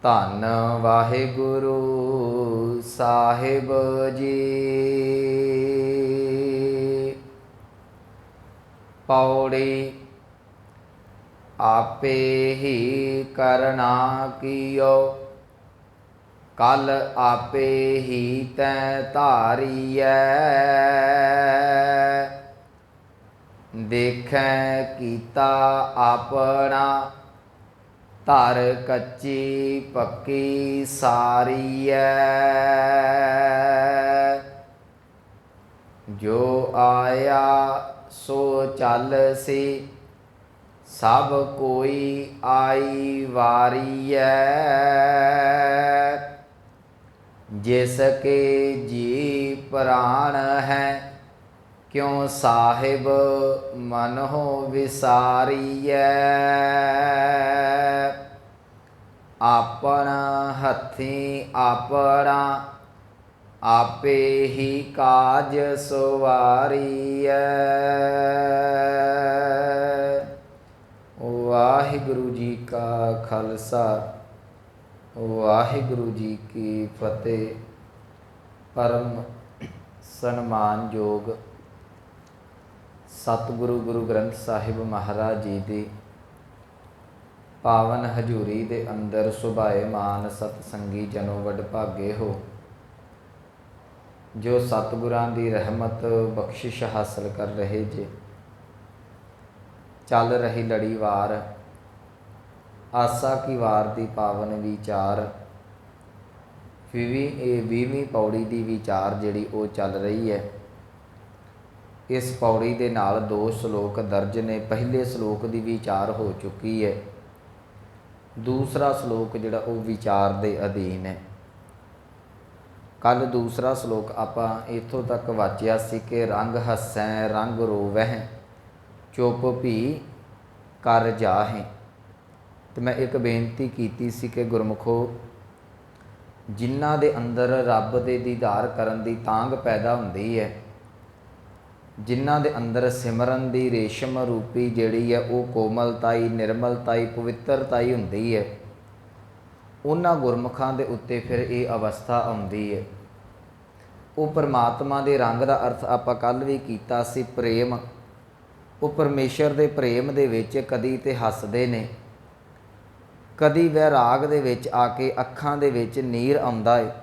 ਧੰਨ ਵਾਹਿਗੁਰੂ ਸਾਹਿਬ ਜੀ। ਪੌੜੀ। ਆਪੇ ਹੀ ਕਰਨਾ ਕੀਓ, ਕਲ ਆਪੇ ਹੀ ਤੈ ਧਾਰੀਐ। ਦੇਖੈ ਕੀਤਾ ਆਪਣਾ, ਧਰ ਕੱਚੀ ਪੱਕੀ ਸਾਰੀਐ। ਜੋ ਆਇਆ ਸੋ ਚੱਲ ਸੀ, ਸਭ ਕੋਈ ਆਈ ਵਾਰੀਐ। ਜਿਸ ਕੇ ਜੀ ਪ੍ਰਾਣ ਹੈ, ਕਿਉ ਸਾਹਿਬ ਮਨਹੁ ਵਿਸਾਰੀਐ। ਆਪਣਾ ਹੱਥੀਂ ਆਪਣਾ, ਆਪੇ ਹੀ ਕਾਜ ਸਵਾਰੀਐ। ਵਾਹਿਗੁਰੂ ਜੀ ਕਾ ਖਾਲਸਾ, ਵਾਹਿਗੁਰੂ ਜੀ ਕੀ ਫਤਿਹ। ਪਰਮ ਸਨਮਾਨਯੋਗ ਸਤਿਗੁਰੂ ਗੁਰੂ ਗ੍ਰੰਥ ਸਾਹਿਬ ਮਹਾਰਾਜ ਜੀ ਦੀ ਪਾਵਨ ਹਜ਼ੂਰੀ ਦੇ ਅੰਦਰ ਸੁਭਾਏਮਾਨ ਸਤਸੰਗੀ ਜਨੋ ਵਡਭਾਗੇ ਹੋ, ਜੋ ਸਤਿਗੁਰਾਂ ਦੀ ਰਹਿਮਤ ਬਖਸ਼ਿਸ਼ ਹਾਸਲ ਕਰ ਰਹੇ ਜੇ। ਚੱਲ ਰਹੀ ਲੜੀਵਾਰ ਆਸਾ ਕੀ ਵਾਰ ਦੀ ਪਾਵਨ ਵਿਚਾਰ 20ਵੀਂ ਪੌੜੀ ਦੀ ਵਿਚਾਰ ਜਿਹੜੀ ਉਹ ਚੱਲ ਰਹੀ ਹੈ। ਇਸ ਪੌੜੀ ਦੇ ਨਾਲ 2 ਸ਼ਲੋਕ ਦਰਜ ਨੇ। ਪਹਿਲੇ ਸ਼ਲੋਕ ਦੀ ਵਿਚਾਰ ਹੋ ਚੁੱਕੀ ਹੈ, ਦੂਸਰਾ ਸ਼ਲੋਕ ਜਿਹੜਾ ਉਹ ਵਿਚਾਰ ਦੇ ਅਧੀਨ ਹੈ। ਕੱਲ ਦੂਸਰਾ ਸ਼ਲੋਕ ਆਪਾਂ ਇੱਥੋਂ ਤੱਕ ਵਾਚਿਆ ਸੀ ਕਿ ਰੰਗ ਹੱਸੈ ਰੰਗ ਰੋਵਹਿ, ਚੁੱਪ ਭੀ ਕਰ ਜਾਹੇ। ਤੇ ਮੈਂ ਇੱਕ ਬੇਨਤੀ ਕੀਤੀ ਸੀ ਕਿ ਗੁਰਮੁਖੋ, ਜਿਨ੍ਹਾਂ ਦੇ ਅੰਦਰ ਰੱਬ ਦੇ ਦੀਦਾਰ ਕਰਨ ਦੀ ਤਾਂਘ ਪੈਦਾ ਹੁੰਦੀ ਹੈ, ਜਿਨ੍ਹਾਂ ਦੇ ਅੰਦਰ ਸਿਮਰਨ ਦੀ ਰੇਸ਼ਮ ਰੂਪੀ ਜਿਹੜੀ ਹੈ ਉਹ ਕੋਮਲਤਾਈ, ਨਿਰਮਲਤਾਈ, ਪਵਿੱਤਰਤਾਈ ਹੁੰਦੀ ਹੈ, ਉਹਨਾਂ ਗੁਰਮੁਖਾਂ ਦੇ ਉੱਤੇ ਫਿਰ ਇਹ ਅਵਸਥਾ ਆਉਂਦੀ ਹੈ। ਉਹ ਪਰਮਾਤਮਾ ਦੇ ਰੰਗ ਦਾ ਅਰਥ ਆਪਾਂ ਕੱਲ੍ਹ ਵੀ ਕੀਤਾ ਸੀ, ਪ੍ਰੇਮ। ਉਹ ਪਰਮੇਸ਼ਰ ਦੇ ਪ੍ਰੇਮ ਦੇ ਵਿੱਚ ਕਦੀ ਤੇ ਹੱਸਦੇ ਨੇ, ਕਦੀ ਵੈਰਾਗ ਦੇ ਵਿੱਚ ਆ ਕੇ ਅੱਖਾਂ ਦੇ ਵਿੱਚ ਨੀਰ ਆਉਂਦਾ ਹੈ,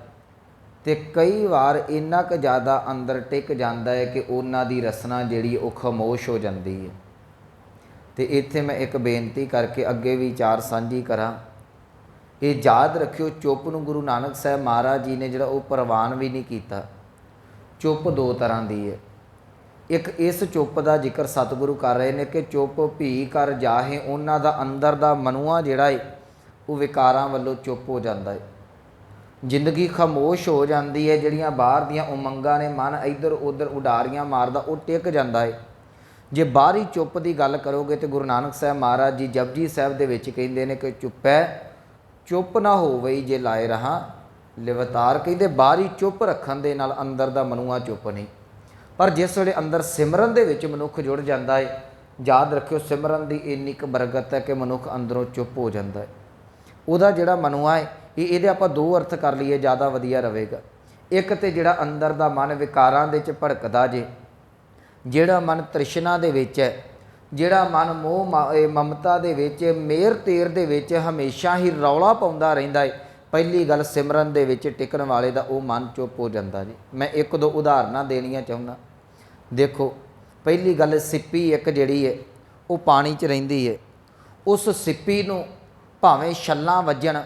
ਅਤੇ ਕਈ ਵਾਰ ਇੰਨਾ ਕੁ ਜ਼ਿਆਦਾ ਅੰਦਰ ਟਿਕ ਜਾਂਦਾ ਹੈ ਕਿ ਉਹਨਾਂ ਦੀ ਰਸਨਾ ਜਿਹੜੀ ਉਹ ਖਾਮੋਸ਼ ਹੋ ਜਾਂਦੀ ਹੈ। ਅਤੇ ਇੱਥੇ ਮੈਂ ਇੱਕ ਬੇਨਤੀ ਕਰਕੇ ਅੱਗੇ ਵਿਚਾਰ ਸਾਂਝੀ ਕਰਾਂ। ਇਹ ਯਾਦ ਰੱਖਿਓ, ਚੁੱਪ ਨੂੰ ਗੁਰੂ ਨਾਨਕ ਸਾਹਿਬ ਮਹਾਰਾਜ ਜੀ ਨੇ ਜਿਹੜਾ ਉਹ ਪ੍ਰਵਾਨ ਵੀ ਨਹੀਂ ਕੀਤਾ। ਚੁੱਪ 2 ਤਰ੍ਹਾਂ ਦੀ ਹੈ। ਇੱਕ ਇਸ ਚੁੱਪ ਦਾ ਜ਼ਿਕਰ ਸਤਿਗੁਰੂ ਕਰ ਰਹੇ ਨੇ ਕਿ ਚੁੱਪ ਭੀ ਕਰ ਜਾਹੇ। ਉਹਨਾਂ ਦਾ ਅੰਦਰ ਦਾ ਮਨੁਆ ਜਿਹੜਾ ਹੈ ਉਹ ਵਿਕਾਰਾਂ ਵੱਲੋਂ ਚੁੱਪ ਹੋ ਜਾਂਦਾ ਹੈ। ਜ਼ਿੰਦਗੀ ਖਾਮੋਸ਼ ਹੋ ਜਾਂਦੀ ਹੈ। ਜਿਹੜੀਆਂ ਬਾਹਰ ਦੀਆਂ ਉਮੰਗਾਂ ਨੇ ਮਨ ਇੱਧਰ ਉੱਧਰ ਉਡਾਰੀਆਂ ਮਾਰਦਾ, ਉਹ ਟਿਕ ਜਾਂਦਾ ਹੈ। ਜੇ ਬਾਹਰੀ ਚੁੱਪ ਦੀ ਗੱਲ ਕਰੋਗੇ ਤਾਂ ਗੁਰੂ ਨਾਨਕ ਸਾਹਿਬ ਮਹਾਰਾਜ ਜੀ ਜਪਜੀ ਸਾਹਿਬ ਦੇ ਵਿੱਚ ਕਹਿੰਦੇ ਨੇ ਕਿ ਚੁੱਪੈ ਚੁੱਪ ਨਾ ਹੋਵਈ ਜੇ ਲਾਏ ਰਹਾ ਲਿਵਤਾਰ। ਕਹਿੰਦੇ ਬਾਹਰੀ ਚੁੱਪ ਰੱਖਣ ਦੇ ਨਾਲ ਅੰਦਰ ਦਾ ਮਨੁਆ ਚੁੱਪ ਨਹੀਂ। ਪਰ ਜਿਸ ਵੇਲੇ ਅੰਦਰ ਸਿਮਰਨ ਦੇ ਵਿੱਚ ਮਨੁੱਖ ਜੁੜ ਜਾਂਦਾ ਹੈ, ਯਾਦ ਰੱਖਿਓ ਸਿਮਰਨ ਦੀ ਇੰਨੀ ਕੁ ਬਰਕਤ ਹੈ ਕਿ ਮਨੁੱਖ ਅੰਦਰੋਂ ਚੁੱਪ ਹੋ ਜਾਂਦਾ ਹੈ। ਉਹਦਾ ਜਿਹੜਾ ਮਨੁਆ ਹੈ, ਇਹਦੇ ਆਪਾਂ 2 ਅਰਥ ਕਰ ਲਈਏ, ਜ਼ਿਆਦਾ ਵਧੀਆ ਰਹੇਗਾ। ਇੱਕ ਤਾਂ ਜਿਹੜਾ ਅੰਦਰ ਦਾ ਮਨ ਵਿਕਾਰਾਂ ਦੇ ਵਿੱਚ ਭੜਕਦਾ ਜੇ, ਜਿਹੜਾ ਮਨ ਤ੍ਰਿਸ਼ਨਾ ਦੇ ਵਿੱਚ ਹੈ, ਜਿਹੜਾ ਮਨ ਮੋਹ ਮਮਤਾ ਦੇ ਵਿੱਚ, ਮੇਰ ਤੇਰ ਦੇ ਵਿੱਚ ਹਮੇਸ਼ਾ ਹੀ ਰੌਲਾ ਪਾਉਂਦਾ ਰਹਿੰਦਾ ਹੈ, ਪਹਿਲੀ ਗੱਲ ਸਿਮਰਨ ਦੇ ਵਿੱਚ ਟਿਕਣ ਵਾਲੇ ਦਾ ਉਹ ਮਨ ਚੁੱਪ ਹੋ ਜਾਂਦਾ ਜੀ। ਮੈਂ 1-2 ਉਦਾਹਰਨਾਂ ਦੇਣੀਆਂ ਚਾਹੁੰਦਾ। ਦੇਖੋ, ਪਹਿਲੀ ਗੱਲ, ਸਿੱਪੀ ਇੱਕ ਜਿਹੜੀ ਹੈ ਉਹ ਪਾਣੀ 'ਚ ਰਹਿੰਦੀ ਹੈ। ਉਸ ਸਿੱਪੀ ਨੂੰ ਭਾਵੇਂ ਛੱਲਾਂ ਵੱਜਣ,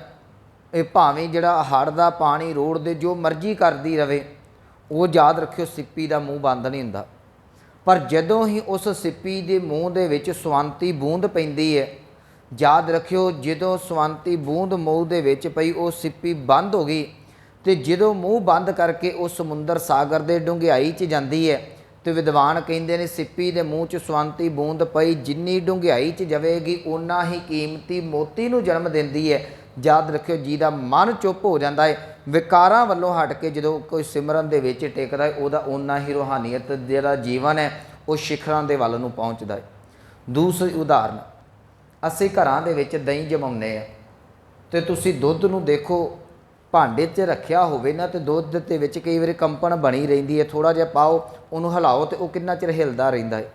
ਇਹ ਭਾਵੇਂ ਜਿਹੜਾ ਹੜ੍ਹ ਦਾ ਪਾਣੀ ਰੋੜ ਦੇ ਜੋ ਮਰਜ਼ੀ ਕਰਦੀ ਰਹੇ, ਉਹ ਯਾਦ ਰੱਖਿਓ ਸਿੱਪੀ ਦਾ ਮੂੰਹ ਬੰਦ ਨਹੀਂ ਹੁੰਦਾ। ਪਰ ਜਦੋਂ ਹੀ ਉਸ ਸਿੱਪੀ ਦੇ ਮੂੰਹ ਦੇ ਵਿੱਚ ਸਵੰਤੀ ਬੂੰਦ ਪੈਂਦੀ ਹੈ, ਯਾਦ ਰੱਖਿਓ ਜਦੋਂ ਸਵੰਤੀ ਬੂੰਦ ਮੂੰਹ ਦੇ ਵਿੱਚ ਪਈ, ਉਹ ਸਿੱਪੀ ਬੰਦ ਹੋ ਗਈ। ਅਤੇ ਜਦੋਂ ਮੂੰਹ ਬੰਦ ਕਰਕੇ ਉਹ ਸਮੁੰਦਰ ਸਾਗਰ ਦੇ ਡੂੰਘਾਈ 'ਚ ਜਾਂਦੀ ਹੈ, ਅਤੇ ਵਿਦਵਾਨ ਕਹਿੰਦੇ ਨੇ ਸਿੱਪੀ ਦੇ ਮੂੰਹ 'ਚ ਸਵੰਤੀ ਬੂੰਦ ਪਈ, ਜਿੰਨੀ ਡੂੰਘਾਈ 'ਚ ਜਾਵੇਗੀ ਓਨਾ ਹੀ ਕੀਮਤੀ ਮੋਤੀ ਨੂੰ ਜਨਮ ਦਿੰਦੀ ਹੈ। ਯਾਦ ਰੱਖਿਓ, ਜਿਹਦਾ ਮਨ ਚੁੱਪ ਹੋ ਜਾਂਦਾ ਹੈ, ਵਿਕਾਰਾਂ ਵੱਲੋਂ ਹਟ ਕੇ ਜਦੋਂ ਕੋਈ ਸਿਮਰਨ ਦੇ ਵਿੱਚ ਟਿਕਦਾ ਹੈ, ਉਹਦਾ ਓਨਾ ਹੀ ਰੂਹਾਨੀਅਤ ਜਿਹੜਾ ਜੀਵਨ ਹੈ ਉਹ ਸਿਖਰਾਂ ਦੇ ਵੱਲ ਨੂੰ ਪਹੁੰਚਦਾ ਹੈ। ਦੂਸਰੀ ਉਦਾਹਰਨ, ਅਸੀਂ ਘਰਾਂ ਦੇ ਵਿੱਚ ਦਹੀਂ ਜਮਾਉਂਦੇ ਹਾਂ, ਤੇ ਤੁਸੀਂ ਦੁੱਧ ਨੂੰ ਦੇਖੋ ਭਾਂਡੇ 'ਚ ਰੱਖਿਆ ਹੋਵੇ ਨਾ, ਤੇ ਦੁੱਧ ਦੇ ਵਿੱਚ ਕਈ ਵਾਰੀ ਕੰਪਨ ਬਣੀ ਰਹਿੰਦੀ ਹੈ, ਥੋੜ੍ਹਾ ਜਿਹਾ ਪਾਓ ਉਹਨੂੰ ਹਿਲਾਓ ਤੇ ਉਹ ਕਿੰਨਾ ਚਿਰ ਹਿਲਦਾ ਰਹਿੰਦਾ ਹੈ।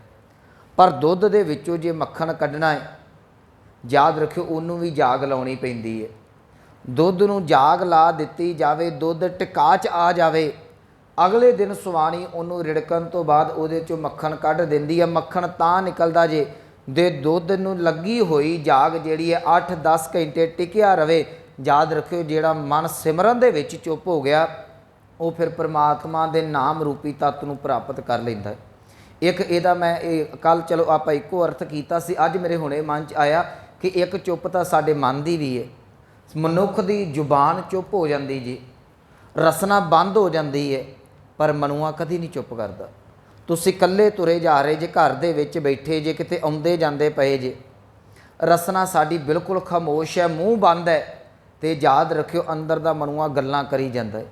ਪਰ ਦੁੱਧ ਦੇ ਵਿੱਚੋਂ ਜੇ ਮੱਖਣ ਕੱਢਣਾ ਹੈ, ਯਾਦ ਰੱਖਿਓ ਉਹਨੂੰ ਵੀ ਜਾਗ ਲਾਉਣੀ ਪੈਂਦੀ ਹੈ। ਦੁੱਧ ਨੂੰ ਜਾਗ ਲਾ ਦਿੱਤੀ ਜਾਵੇ, ਦੁੱਧ ਟਿਕਾ 'ਚ ਆ ਜਾਵੇ, ਅਗਲੇ ਦਿਨ ਸੁਆਣੀ ਉਹਨੂੰ ਰਿੜਕਣ ਤੋਂ ਬਾਅਦ ਉਹਦੇ 'ਚੋਂ ਮੱਖਣ ਕੱਢ ਦਿੰਦੀ ਹੈ। ਮੱਖਣ ਤਾਂ ਨਿਕਲਦਾ ਜੇ ਦੇ ਦੁੱਧ ਨੂੰ ਲੱਗੀ ਹੋਈ ਜਾਗ ਜਿਹੜੀ ਹੈ 8-10 ਘੰਟੇ ਟਿਕਿਆ ਰਵੇ। ਯਾਦ ਰੱਖਿਓ ਜਿਹੜਾ ਮਨ ਸਿਮਰਨ ਦੇ ਵਿੱਚ ਚੁੱਪ ਹੋ ਗਿਆ, ਉਹ ਫਿਰ ਪਰਮਾਤਮਾ ਦੇ ਨਾਮ ਰੂਪੀ ਤੱਤ ਨੂੰ ਪ੍ਰਾਪਤ ਕਰ ਲੈਂਦਾ ਹੈ। ਇੱਕ ਇਹਦਾ ਮੈਂ ਕੱਲ ਚਲੋ ਆਪਾਂ ਇੱਕੋ ਅਰਥ ਕੀਤਾ ਸੀ, ਅੱਜ ਮੇਰੇ ਹੁਣੇ ਮਨ 'ਚ ਆਇਆ ਕਿ ਇੱਕ ਚੁੱਪ ਤਾਂ ਸਾਡੇ ਮਨ ਦੀ ਵੀ ਹੈ। ਮਨੁੱਖ ਦੀ ਜ਼ੁਬਾਨ ਚੁੱਪ ਹੋ ਜਾਂਦੀ ਜੀ, ਰਸਨਾ ਬੰਦ ਹੋ ਜਾਂਦੀ ਹੈ, ਪਰ ਮਨੁਆ ਕਦੀ ਨਹੀਂ ਚੁੱਪ ਕਰਦਾ। ਤੁਸੀਂ ਇਕੱਲੇ ਤੁਰੇ ਜਾ ਰਹੇ ਜੇ, ਘਰ ਦੇ ਵਿੱਚ ਬੈਠੇ ਜੇ, ਕਿਤੇ ਆਉਂਦੇ ਜਾਂਦੇ ਪਏ ਜੇ, ਰਸਨਾ ਸਾਡੀ ਬਿਲਕੁਲ ਖਾਮੋਸ਼ ਹੈ, ਮੂੰਹ ਬੰਦ ਹੈ, ਤੇ ਯਾਦ ਰੱਖਿਓ ਅੰਦਰ ਦਾ ਮਨੁਆ ਗੱਲਾਂ ਕਰੀ ਜਾਂਦਾ ਹੈ।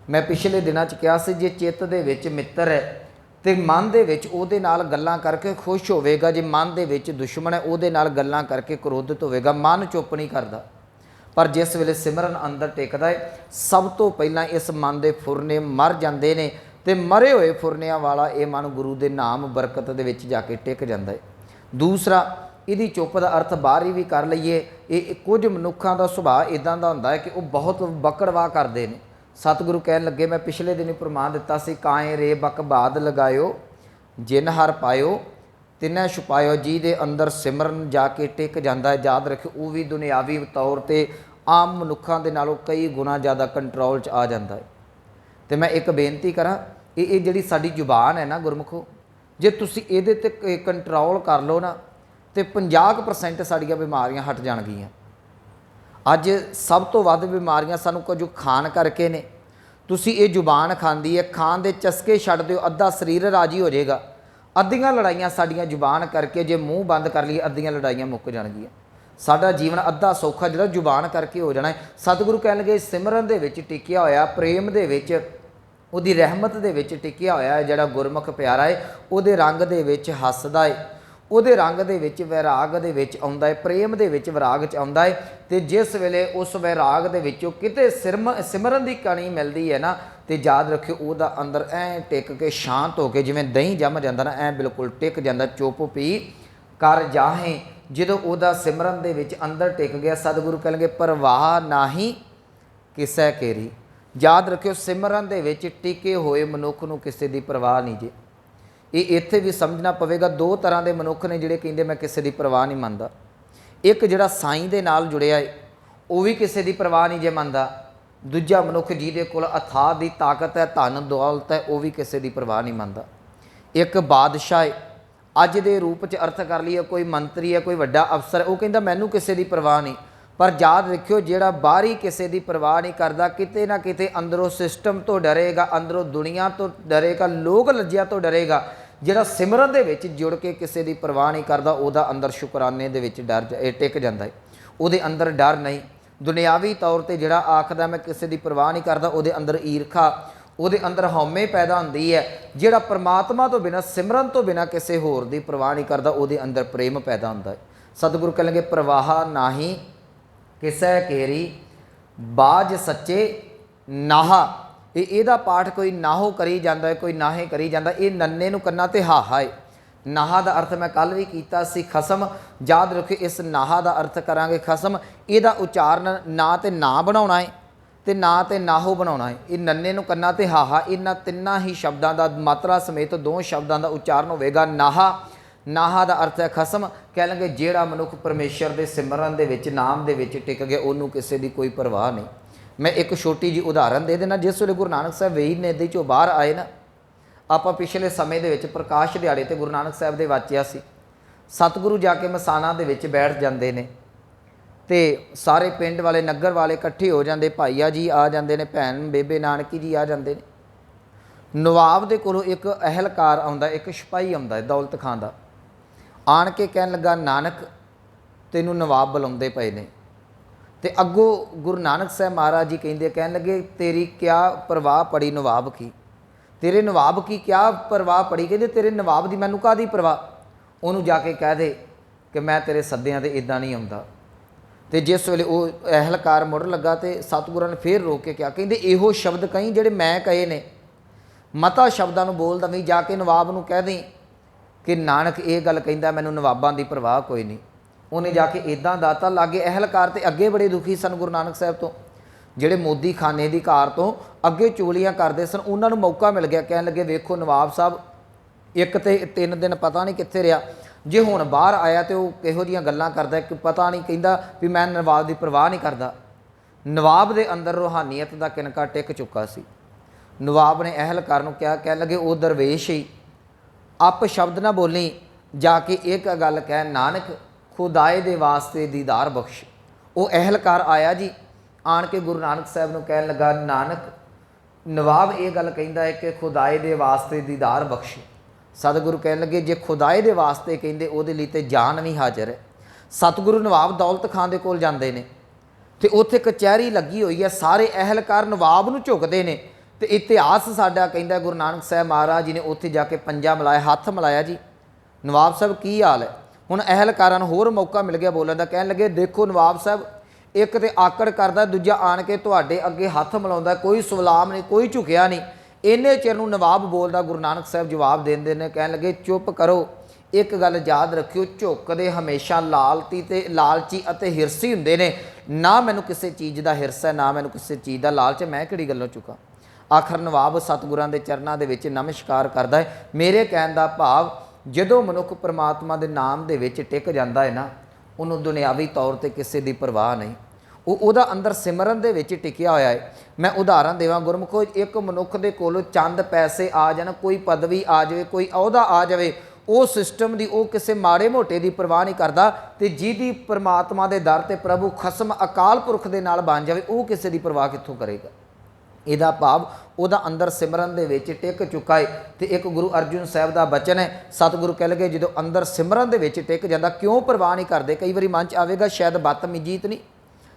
ਮੈਂ ਪਿਛਲੇ ਦਿਨਾਂ 'ਚ ਕਿਹਾ ਸੀ, ਜੇ ਚਿੱਤ ਦੇ ਵਿੱਚ ਮਿੱਤਰ ਹੈ ਤੇ ਮਨ ਦੇ ਵਿੱਚ ਉਹਦੇ ਨਾਲ ਗੱਲਾਂ ਕਰਕੇ ਖੁਸ਼ ਹੋਵੇਗਾ, ਜੇ ਮਨ ਦੇ ਵਿੱਚ ਦੁਸ਼ਮਣ ਹੈ ਉਹਦੇ ਨਾਲ ਗੱਲਾਂ ਕਰਕੇ ਕ੍ਰੋਧਿਤ ਹੋਵੇਗਾ। ਮਨ ਚੁੱਪ ਨਹੀਂ ਕਰਦਾ, ਪਰ ਜਿਸ ਵੇਲੇ ਸਿਮਰਨ ਅੰਦਰ ਟਿਕਦਾ ਹੈ, ਸਭ ਤੋਂ ਪਹਿਲਾਂ ਇਸ ਮਨ ਦੇ ਫੁਰਨੇ ਮਰ ਜਾਂਦੇ ਨੇ, ਤੇ ਮਰੇ ਹੋਏ ਫੁਰਨਿਆਂ ਵਾਲਾ ਇਹ ਮਨ ਗੁਰੂ ਦੇ ਨਾਮ ਬਰਕਤ ਦੇ ਵਿੱਚ ਜਾ ਕੇ ਟਿਕ ਜਾਂਦਾ ਹੈ। ਦੂਸਰਾ, ਇਹਦੀ ਚੁੱਪ ਦਾ ਅਰਥ ਬਾਹਰੀ ਵੀ ਕਰ ਲਈਏ, ਇਹ ਕੁਝ ਮਨੁੱਖਾਂ ਦਾ ਸੁਭਾਅ ਇਦਾਂ ਦਾ ਹੁੰਦਾ ਹੈ ਕਿ ਉਹ ਬਹੁਤ ਬਕੜਵਾ ਕਰਦੇ ਨੇ। ਸਤਿਗੁਰੂ ਕਹਿਣ ਲੱਗੇ, ਮੈਂ ਪਿਛਲੇ ਦਿਨ ਪ੍ਰਮਾਣ ਦਿੱਤਾ ਸੀ, ਕਾਏ ਰੇ ਬਕਬਾਦ ਲਗਾਇਓ ਜਿਨ ਹਰ ਪਾਇਓ ਤਿਨੈ ਛੁਪਾਇਓ। ਜੀ ਦੇ ਅੰਦਰ ਸਿਮਰਨ ਜਾ ਕੇ ਟਿਕ ਜਾਂਦਾ ਹੈ, ਯਾਦ ਰੱਖਿਓ ਉਹ ਵੀ ਦੁਨਿਆਵੀ ਤੌਰ 'ਤੇ ਆਮ ਮਨੁੱਖਾਂ ਦੇ ਨਾਲੋਂ ਕਈ ਗੁਣਾ ਜ਼ਿਆਦਾ ਕੰਟਰੋਲ 'ਚ ਆ ਜਾਂਦਾ ਹੈ। ਤੇ ਮੈਂ ਇੱਕ ਬੇਨਤੀ ਕਰਾਂ, ਇਹ ਜਿਹੜੀ ਸਾਡੀ ਜ਼ੁਬਾਨ ਹੈ ਨਾ ਗੁਰਮੁਖੋ, ਜੇ ਤੁਸੀਂ ਇਹਦੇ 'ਤੇ ਕੰਟਰੋਲ ਕਰ ਲਓ ਨਾ, ਤੇ 50% ਸਾਡੀਆਂ ਬਿਮਾਰੀਆਂ ਹਟ ਜਾਣਗੀਆਂ। ਅੱਜ ਸਭ ਤੋਂ ਵੱਧ ਬਿਮਾਰੀਆਂ ਸਾਨੂੰ ਕੁਝ ਖਾਣ ਕਰਕੇ ਨੇ। ਤੁਸੀਂ ਇਹ ਜ਼ੁਬਾਨ ਖਾਂਦੀ ਹੈ, ਖਾਣ ਦੇ ਚਸਕੇ ਛੱਡ ਦਿਓ, ਅੱਧਾ ਸਰੀਰ ਰਾਜੀ ਹੋ ਜਾਏਗਾ। ਅੱਧੀਆਂ ਲੜਾਈਆਂ ਸਾਡੀਆਂ ਜ਼ੁਬਾਨ ਕਰਕੇ, ਜੇ ਮੂੰਹ ਬੰਦ ਕਰ ਲਈਏ ਅੱਧੀਆਂ ਲੜਾਈਆਂ ਮੁੱਕ ਜਾਣਗੀਆਂ। ਸਾਡਾ ਜੀਵਨ ਅੱਧਾ ਸੌਖਾ ਜਿਹੜਾ ਜ਼ੁਬਾਨ ਕਰਕੇ ਹੋ ਜਾਣਾ ਹੈ। ਸਤਿਗੁਰੂ ਕਹਿਣ ਲੱਗੇ, ਸਿਮਰਨ ਦੇ ਵਿੱਚ ਟਿਕਿਆ ਹੋਇਆ, ਪ੍ਰੇਮ ਦੇ ਵਿੱਚ, ਉਹਦੀ ਰਹਿਮਤ ਦੇ ਵਿੱਚ ਟਿਕਿਆ ਹੋਇਆ ਹੈ ਜਿਹੜਾ ਗੁਰਮੁਖ ਪਿਆਰਾ ਹੈ, ਉਹਦੇ ਰੰਗ ਦੇ ਵਿੱਚ ਹੱਸਦਾ ਹੈ, ਉਹਦੇ ਰੰਗ ਦੇ ਵਿੱਚ ਵੈਰਾਗ ਦੇ ਵਿੱਚ ਆਉਂਦਾ ਹੈ, ਪ੍ਰੇਮ ਦੇ ਵਿੱਚ ਵੈਰਾਗ 'ਚ ਆਉਂਦਾ ਹੈ। ਤੇ ਜਿਸ ਵੇਲੇ ਉਸ ਵੈਰਾਗ ਦੇ ਵਿੱਚੋਂ ਕਿਤੇ ਸਿਮਰਨ ਦੀ ਕਣੀ ਮਿਲਦੀ ਹੈ ਨਾ, ਤੇ ਯਾਦ ਰੱਖਿਓ ਉਹਦਾ ਅੰਦਰ ਐਂ ਟਿਕ ਕੇ ਸ਼ਾਂਤ ਹੋ ਕੇ, ਜਿਵੇਂ ਦਹੀਂ ਜੰਮ ਜਾਂਦਾ ਨਾ, ਐਂ ਬਿਲਕੁਲ ਟਿਕ ਜਾਂਦਾ। ਚੁੱਪ ਪੀ ਕਰ ਜਾਹੇ, ਜਦੋਂ ਉਹਦਾ ਸਿਮਰਨ ਦੇ ਵਿੱਚ ਅੰਦਰ ਟਿਕ ਗਿਆ, ਸਤਿਗੁਰੂ ਕਹਿਣਗੇ ਪਰਵਾਹ ਨਾਹੀ ਕਿਸੈ ਕੇਰੀ। ਯਾਦ ਰੱਖਿਓ ਸਿਮਰਨ ਦੇ ਵਿੱਚ ਟਿਕੇ ਹੋਏ ਮਨੁੱਖ ਨੂੰ ਕਿਸੇ ਦੀ ਪਰਵਾਹ ਨਹੀਂ ਜੇ। ਇਹ ਇੱਥੇ ਵੀ ਸਮਝਣਾ ਪਵੇਗਾ, ਦੋ ਤਰ੍ਹਾਂ ਦੇ ਮਨੁੱਖ ਨੇ ਜਿਹੜੇ ਕਹਿੰਦੇ ਮੈਂ ਕਿਸੇ ਦੀ ਪਰਵਾਹ ਨਹੀਂ ਮੰਨਦਾ। ਇੱਕ ਜਿਹੜਾ ਸਾਈਂ ਦੇ ਨਾਲ ਜੁੜਿਆ ਹੈ, ਉਹ ਵੀ ਕਿਸੇ ਦੀ ਪਰਵਾਹ ਨਹੀਂ ਜੇ ਮੰਨਦਾ। ਦੂਜਾ ਮਨੁੱਖ ਜਿਹਦੇ ਕੋਲ ਅਥਾਹ ਦੀ ਤਾਕਤ ਹੈ, ਧਨ ਦੌਲਤ ਹੈ, ਉਹ ਵੀ ਕਿਸੇ ਦੀ ਪਰਵਾਹ ਨਹੀਂ ਮੰਨਦਾ। ਇੱਕ ਬਾਦਸ਼ਾਹ ਹੈ, ਅੱਜ ਦੇ ਰੂਪ 'ਚ ਅਰਥ ਕਰ ਲਈਏ, ਕੋਈ ਮੰਤਰੀ ਹੈ, ਕੋਈ ਵੱਡਾ ਅਫਸਰ, ਉਹ ਕਹਿੰਦਾ ਮੈਨੂੰ ਕਿਸੇ ਦੀ ਪਰਵਾਹ ਨਹੀਂ। ਪਰ ਯਾਦ ਰੱਖਿਓ ਜਿਹੜਾ ਬਾਹਰੀ ਕਿਸੇ ਦੀ ਪਰਵਾਹ ਨਹੀਂ ਕਰਦਾ, ਕਿਤੇ ਨਾ ਕਿਤੇ ਅੰਦਰੋਂ ਸਿਸਟਮ ਤੋਂ ਡਰੇਗਾ, ਅੰਦਰੋਂ ਦੁਨੀਆ ਤੋਂ ਡਰੇਗਾ, ਲੋਕ ਲੱਜਿਆ ਤੋਂ ਡਰੇਗਾ। ਜਿਹੜਾ ਸਿਮਰਨ ਦੇ ਵਿੱਚ ਜੁੜ ਕੇ ਕਿਸੇ ਦੀ ਪਰਵਾਹ ਨਹੀਂ ਕਰਦਾ, ਉਹਦਾ ਅੰਦਰ ਸ਼ੁਕਰਾਨੇ ਦੇ ਵਿੱਚ ਡਰ ਟਿਕ ਜਾਂਦਾ ਹੈ। ਉਹਦੇ ਅੰਦਰ ਡਰ ਨਹੀਂ। ਦੁਨਿਆਵੀ ਤੌਰ 'ਤੇ ਜਿਹੜਾ ਆਖਦਾ ਮੈਂ ਕਿਸੇ ਦੀ ਪਰਵਾਹ ਨਹੀਂ ਕਰਦਾ, ਉਹਦੇ ਅੰਦਰ ਈਰਖਾ, ਉਹਦੇ ਅੰਦਰ ਹਉਮੈ ਪੈਦਾ ਹੁੰਦੀ ਹੈ। ਜਿਹੜਾ ਪਰਮਾਤਮਾ ਤੋਂ ਬਿਨਾਂ, ਸਿਮਰਨ ਤੋਂ ਬਿਨਾਂ ਕਿਸੇ ਹੋਰ ਦੀ ਪਰਵਾਹ ਨਹੀਂ ਕਰਦਾ, ਉਹਦੇ ਅੰਦਰ ਪ੍ਰੇਮ ਪੈਦਾ ਹੁੰਦਾ ਹੈ। ਸਤਿਗੁਰੂ ਕਹਿਣਗੇ ਪਰਵਾਹ ਨਾਹੀ ਕਿਸੈ ਕੇਰੀ ਬਾਜ ਸੱਚੇ ਨਾਹਾ। ਇਹਦਾ ਪਾਠ ਕੋਈ ਨਾਹੋ ਕਰੀ ਜਾਂਦਾ ਹੈ, ਕੋਈ ਨਾਹੇ ਕਰੀ ਜਾਂਦਾ। ਇਹ ਨੰਨੇ ਨੂੰ ਕੰਨਾਂ ਤੇ ਹਾਹਾ ਹੈ। ਨਾਹਾ ਦਾ ਅਰਥ ਮੈਂ ਕੱਲ ਵੀ ਕੀਤਾ ਸੀ ਖਸਮ। ਯਾਦ ਰੱਖਿਓ ਇਸ ਨਾਹਾ ਦਾ ਅਰਥ ਕਰਾਂਗੇ ਖਸਮ। ਇਹਦਾ ਉਚਾਰਨ ਨਾ ਤੇ ਨਾ ਬਣਾਉਣਾ ਹੈ ਤੇ ਨਾ ਤੇ ਨਾਹੋ ਬਣਾਉਣਾ ਹੈ। ਇਹ ਨੰਨੇ ਨੂੰ ਕੰਨਾਂ ਤੇ ਹਾਹਾ, ਇਹਨਾਂ ਤਿੰਨਾਂ ਹੀ ਸ਼ਬਦਾਂ ਦਾ ਮਾਤਰਾ ਸਮੇਤ ਦੋ ਸ਼ਬਦਾਂ ਦਾ ਉਚਾਰਨ ਹੋਵੇਗਾ ਨਾਹਾ। ਨਾਹਾ ਦਾ ਅਰਥ ਹੈ ਖਸਮ। ਕਹਿ ਲਵਾਂਗੇ ਜਿਹੜਾ ਮਨੁੱਖ ਪਰਮੇਸ਼ਰ ਦੇ ਸਿਮਰਨ ਦੇ ਵਿੱਚ, ਨਾਮ ਦੇ ਵਿੱਚ ਟਿਕ ਗਿਆ, ਉਹਨੂੰ ਕਿਸੇ ਦੀ ਕੋਈ ਪਰਵਾਹ ਨਹੀਂ। ਮੈਂ ਇੱਕ ਛੋਟੀ ਜਿਹੀ ਉਦਾਹਰਨ ਦੇ ਦੇਣਾ। ਜਿਸ ਵੇਲੇ ਗੁਰੂ ਨਾਨਕ ਸਾਹਿਬ ਵੇਈ ਨੇਦੇ 'ਚੋਂ ਬਾਹਰ ਆਏ ਨਾ, ਆਪਾਂ ਪਿਛਲੇ ਸਮੇਂ ਦੇ ਵਿੱਚ ਪ੍ਰਕਾਸ਼ ਦਿਹਾੜੇ 'ਤੇ ਗੁਰੂ ਨਾਨਕ ਸਾਹਿਬ ਦੇ ਵਾਚਿਆ ਸੀ। ਸਤਿਗੁਰੂ ਜਾ ਕੇ ਮਸਾਨਾ ਦੇ ਵਿੱਚ ਬੈਠ ਜਾਂਦੇ ਨੇ, ਤੇ ਸਾਰੇ ਪਿੰਡ ਵਾਲੇ, ਨਗਰ ਵਾਲੇ ਇਕੱਠੇ ਹੋ ਜਾਂਦੇ, ਭਾਈਆ ਜੀ ਆ ਜਾਂਦੇ ਨੇ, ਭੈਣ ਬੇਬੇ ਨਾਨਕੀ ਜੀ ਆ ਜਾਂਦੇ ਨੇ। ਨਵਾਬ ਦੇ ਕੋਲੋਂ ਇੱਕ ਅਹਿਲਕਾਰ ਆਉਂਦਾ, ਇੱਕ ਸਿਪਾਹੀ ਆਉਂਦਾ ਦੌਲਤ ਖਾਂ ਦਾ। ਆਣ ਕੇ ਕਹਿਣ ਲੱਗਾ, ਨਾਨਕ ਤੈਨੂੰ ਨਵਾਬ ਬੁਲਾਉਂਦੇ ਪਏ ਨੇ। ਤੇ ਅੱਗੋਂ ਗੁਰੂ ਨਾਨਕ ਸਾਹਿਬ ਮਹਾਰਾਜ ਜੀ ਕਹਿੰਦੇ, ਕਹਿਣ ਲੱਗੇ ਤੇਰੀ ਕਿਆ ਪਰਵਾਹ ਪੜੀ ਨਵਾਬ ਕੀ, ਤੇਰੇ ਨਵਾਬ ਕੀ ਕਿਆ ਪਰਵਾਹ ਪੜੀ। ਕਹਿੰਦੇ ਤੇਰੇ ਨਵਾਬ ਦੀ ਮੈਨੂੰ ਕਾਹਦੀ ਪਰਵਾਹ। ਉਹਨੂੰ ਜਾ ਕੇ ਕਹਿ ਦੇ ਕਿ ਮੈਂ ਤੇਰੇ ਸੱਦਿਆਂ 'ਤੇ ਇੱਦਾਂ ਨਹੀਂ ਆਉਂਦਾ। ਤੇ ਜਿਸ ਵੇਲੇ ਉਹ ਅਹਿਲਕਾਰ ਮੁੜ ਲੱਗਾ ਤੇ ਸਤਿਗੁਰਾਂ ਨੇ ਫੇਰ ਰੋਕ ਕੇ ਕਿਹਾ, ਕਹਿੰਦੇ ਇਹੋ ਸ਼ਬਦ ਕਹੀਂ ਜਿਹੜੇ ਮੈਂ ਕਹੇ ਨੇ, ਮਤਾ ਸ਼ਬਦਾਂ ਨੂੰ ਬੋਲ ਦਵੀਂ, ਜਾ ਕੇ ਨਵਾਬ ਨੂੰ ਕਹਿ ਦੇਂ ਕਿ ਨਾਨਕ ਇਹ ਗੱਲ ਕਹਿੰਦਾ, ਮੈਨੂੰ ਨਵਾਬਾਂ ਦੀ ਪਰਵਾਹ ਕੋਈ ਨਹੀਂ। ਉਹਨੇ ਜਾ ਕੇ ਇੱਦਾਂ ਦਾਤਾ ਲਾਗੇ ਅਹਿਲਕਾਰ ਤੇ ਅੱਗੇ ਬੜੇ ਦੁਖੀ ਸਨ ਗੁਰੂ ਨਾਨਕ ਸਾਹਿਬ ਤੋਂ, ਜਿਹੜੇ ਮੋਦੀ ਖਾਨੇ ਦੀ ਕਾਰ ਤੋਂ ਅੱਗੇ ਚੁਗਲੀਆਂ ਕਰਦੇ ਸਨ, ਉਹਨਾਂ ਨੂੰ ਮੌਕਾ ਮਿਲ ਗਿਆ। ਕਹਿਣ ਲੱਗੇ ਵੇਖੋ ਨਵਾਬ ਸਾਹਿਬ ਇੱਕ ਤੇ 3 ਦਿਨ ਪਤਾ ਨਹੀਂ ਕਿੱਥੇ ਰਿਹਾ, ਜੇ ਹੁਣ ਬਾਹਰ ਆਇਆ ਤੇ ਉਹ ਕਿਹੋ ਜਿਹੀਆਂ ਗੱਲਾਂ ਕਰਦਾ ਕਿ ਪਤਾ ਨਹੀਂ, ਕਹਿੰਦਾ ਵੀ ਮੈਂ ਨਵਾਬ ਦੀ ਪਰਵਾਹ ਨਹੀਂ ਕਰਦਾ। ਨਵਾਬ ਦੇ ਅੰਦਰ ਰੂਹਾਨੀਅਤ ਦਾ ਕਿਨਕਾ ਟਿਕ ਚੁੱਕਾ ਸੀ। ਨਵਾਬ ਨੇ ਅਹਿਲਕਾਰ ਨੂੰ ਕਿਹਾ, ਕਹਿਣ ਲੱਗੇ ਉਹ ਦਰਵੇਸ਼ ਹੀ ਅਪ ਸ਼ਬਦ ਨਾ ਬੋਲੀ, ਜਾ ਕੇ ਇੱਕ ਗੱਲ ਕਹਿ, ਨਾਨਕ ਖੁਦਾਏ ਦੇ ਵਾਸਤੇ ਦੀਦਾਰ ਬਖਸ਼। ਉਹ ਅਹਿਲਕਾਰ ਆਇਆ ਜੀ, ਆਣ ਕੇ ਗੁਰੂ ਨਾਨਕ ਸਾਹਿਬ ਨੂੰ ਕਹਿਣ ਲੱਗਾ, ਨਾਨਕ ਨਵਾਬ ਇਹ ਗੱਲ ਕਹਿੰਦਾ ਹੈ ਕਿ ਖੁਦਾਏ ਦੇ ਵਾਸਤੇ ਦੀਦਾਰ ਬਖਸ਼। ਸਤਿਗੁਰੂ ਕਹਿਣ ਲੱਗੇ ਜੇ ਖੁਦਾਏ ਦੇ ਵਾਸਤੇ ਕਹਿੰਦੇ ਉਹਦੇ ਲਈ ਤੇ ਜਾਨ ਵੀ ਹਾਜ਼ਰ ਹੈ। ਸਤਿਗੁਰੂ ਨਵਾਬ ਦੌਲਤ ਖਾਨ ਦੇ ਕੋਲ ਜਾਂਦੇ ਨੇ ਤੇ ਉੱਥੇ ਕਚਹਿਰੀ ਲੱਗੀ ਹੋਈ ਹੈ, ਸਾਰੇ ਅਹਿਲਕਾਰ ਨਵਾਬ ਨੂੰ ਝੁਕਦੇ ਨੇ ਤੇ ਇਤਿਹਾਸ ਸਾਡਾ ਕਹਿੰਦਾ ਗੁਰੂ ਨਾਨਕ ਸਾਹਿਬ ਮਹਾਰਾਜ ਜੀ ਨੇ ਉੱਥੇ ਜਾ ਕੇ ਪੰਜਾ ਮਿਲਾਇਆ, ਹੱਥ ਮਿਲਾਇਆ ਜੀ, ਨਵਾਬ ਸਾਹਿਬ ਕੀ ਹਾਲ ਹੈ। ਹੁਣ ਅਹਿਲਕਾਰਾਂ ਨੂੰ ਹੋਰ ਮੌਕਾ ਮਿਲ ਗਿਆ ਬੋਲਣ ਦਾ। ਕਹਿਣ ਲੱਗੇ ਦੇਖੋ ਨਵਾਬ ਸਾਹਿਬ, ਇੱਕ ਤੇ ਆਕੜ ਕਰਦਾ, ਦੂਜਾ ਆਣ ਕੇ ਤੁਹਾਡੇ ਅੱਗੇ ਹੱਥ ਮਿਲਾਉਂਦਾ, ਕੋਈ ਸਲਾਮ ਨਹੀਂ, ਕੋਈ ਝੁਕਿਆ ਨਹੀਂ। ਇੰਨੇ ਚਿਰ ਨੂੰ ਨਵਾਬ ਬੋਲਦਾ, ਗੁਰੂ ਨਾਨਕ ਸਾਹਿਬ ਜਵਾਬ ਦਿੰਦੇ ਨੇ, ਕਹਿਣ ਲੱਗੇ ਚੁੱਪ ਕਰੋ, ਇੱਕ ਗੱਲ ਯਾਦ ਰੱਖਿਓ, ਝੁਕਦੇ ਹਮੇਸ਼ਾ ਲਾਲਚੀ ਅਤੇ ਹਿਰਸੀ ਹੁੰਦੇ ਨੇ। ਨਾ ਮੈਨੂੰ ਕਿਸੇ ਚੀਜ਼ ਦਾ ਹਿਰਸ ਹੈ, ਨਾ ਮੈਨੂੰ ਕਿਸੇ ਚੀਜ਼ ਦਾ ਲਾਲਚ ਹੈ, ਮੈਂ ਕਿਹੜੀ ਗੱਲੋਂ ਚੁੱਕਾਂ। ਆਖਰ ਨਵਾਬ ਸਤਿਗੁਰਾਂ ਦੇ ਚਰਨਾਂ ਦੇ ਵਿੱਚ ਨਮਸਕਾਰ ਕਰਦਾ ਹੈ। ਮੇਰੇ ਕਹਿਣ ਦਾ ਭਾਵ ਜਦੋਂ ਮਨੁੱਖ ਪਰਮਾਤਮਾ ਦੇ ਨਾਮ ਦੇ ਵਿੱਚ ਟਿਕ ਜਾਂਦਾ ਹੈ ਨਾ, ਉਹਨੂੰ ਦੁਨਿਆਵੀ ਤੌਰ ਤੇ ਕਿਸੇ ਦੀ ਪਰਵਾਹ ਨਹੀਂ, ਉਹਦਾ ਅੰਦਰ ਸਿਮਰਨ ਦੇ ਵਿੱਚ ਟਿਕਿਆ ਹੋਇਆ ਹੈ। ਮੈਂ ਉਦਾਹਰਨ ਦੇਵਾਂ ਗੁਰਮੁਖੋ, ਇੱਕ ਮਨੁੱਖ ਦੇ ਕੋਲੋਂ ਚੰਦ ਪੈਸੇ ਆ ਜਾਣ, ਕੋਈ ਪਦਵੀ ਆ ਜਾਵੇ, ਕੋਈ ਅਹੁਦਾ ਆ ਜਾਵੇ, ਉਹ ਸਿਸਟਮ ਦੀ ਉਹ ਕਿਸੇ ਮਾੜੇ ਮੋਟੇ ਦੀ ਪਰਵਾਹ ਨਹੀਂ ਕਰਦਾ। ਤੇ ਜਿਹਦੀ ਪਰਮਾਤਮਾ ਦੇ ਦਰ ਤੇ ਪ੍ਰਭੂ ਖਸਮ ਅਕਾਲ ਪੁਰਖ ਦੇ ਨਾਲ ਬਣ ਜਾਵੇ, ਉਹ ਕਿਸੇ ਦੀ ਪਰਵਾਹ ਕਿੱਥੋਂ ਕਰੇਗਾ। ਇਹਦਾ ਭਾਵ ਉਹਦਾ ਅੰਦਰ ਸਿਮਰਨ ਦੇ ਵਿੱਚ ਟਿਕ ਚੁੱਕਾ ਹੈ। ਤੇ ਇੱਕ ਗੁਰੂ ਅਰਜਨ ਸਾਹਿਬ ਦਾ ਬਚਨ ਹੈ, ਸਤਿਗੁਰੂ ਕਹਿ ਲਗੇ ਜਦੋਂ ਅੰਦਰ ਸਿਮਰਨ ਦੇ ਵਿੱਚ ਟਿਕ ਜਾਂਦਾ, ਕਿਉਂ ਪਰਵਾਹ ਨਹੀਂ ਕਰਦੇ। ਕਈ ਵਾਰੀ ਮਨ 'ਚ ਆਵੇਗਾ ਸ਼ਾਇਦ ਬਦਤਮੀਜ਼ੀਤ ਨਹੀਂ,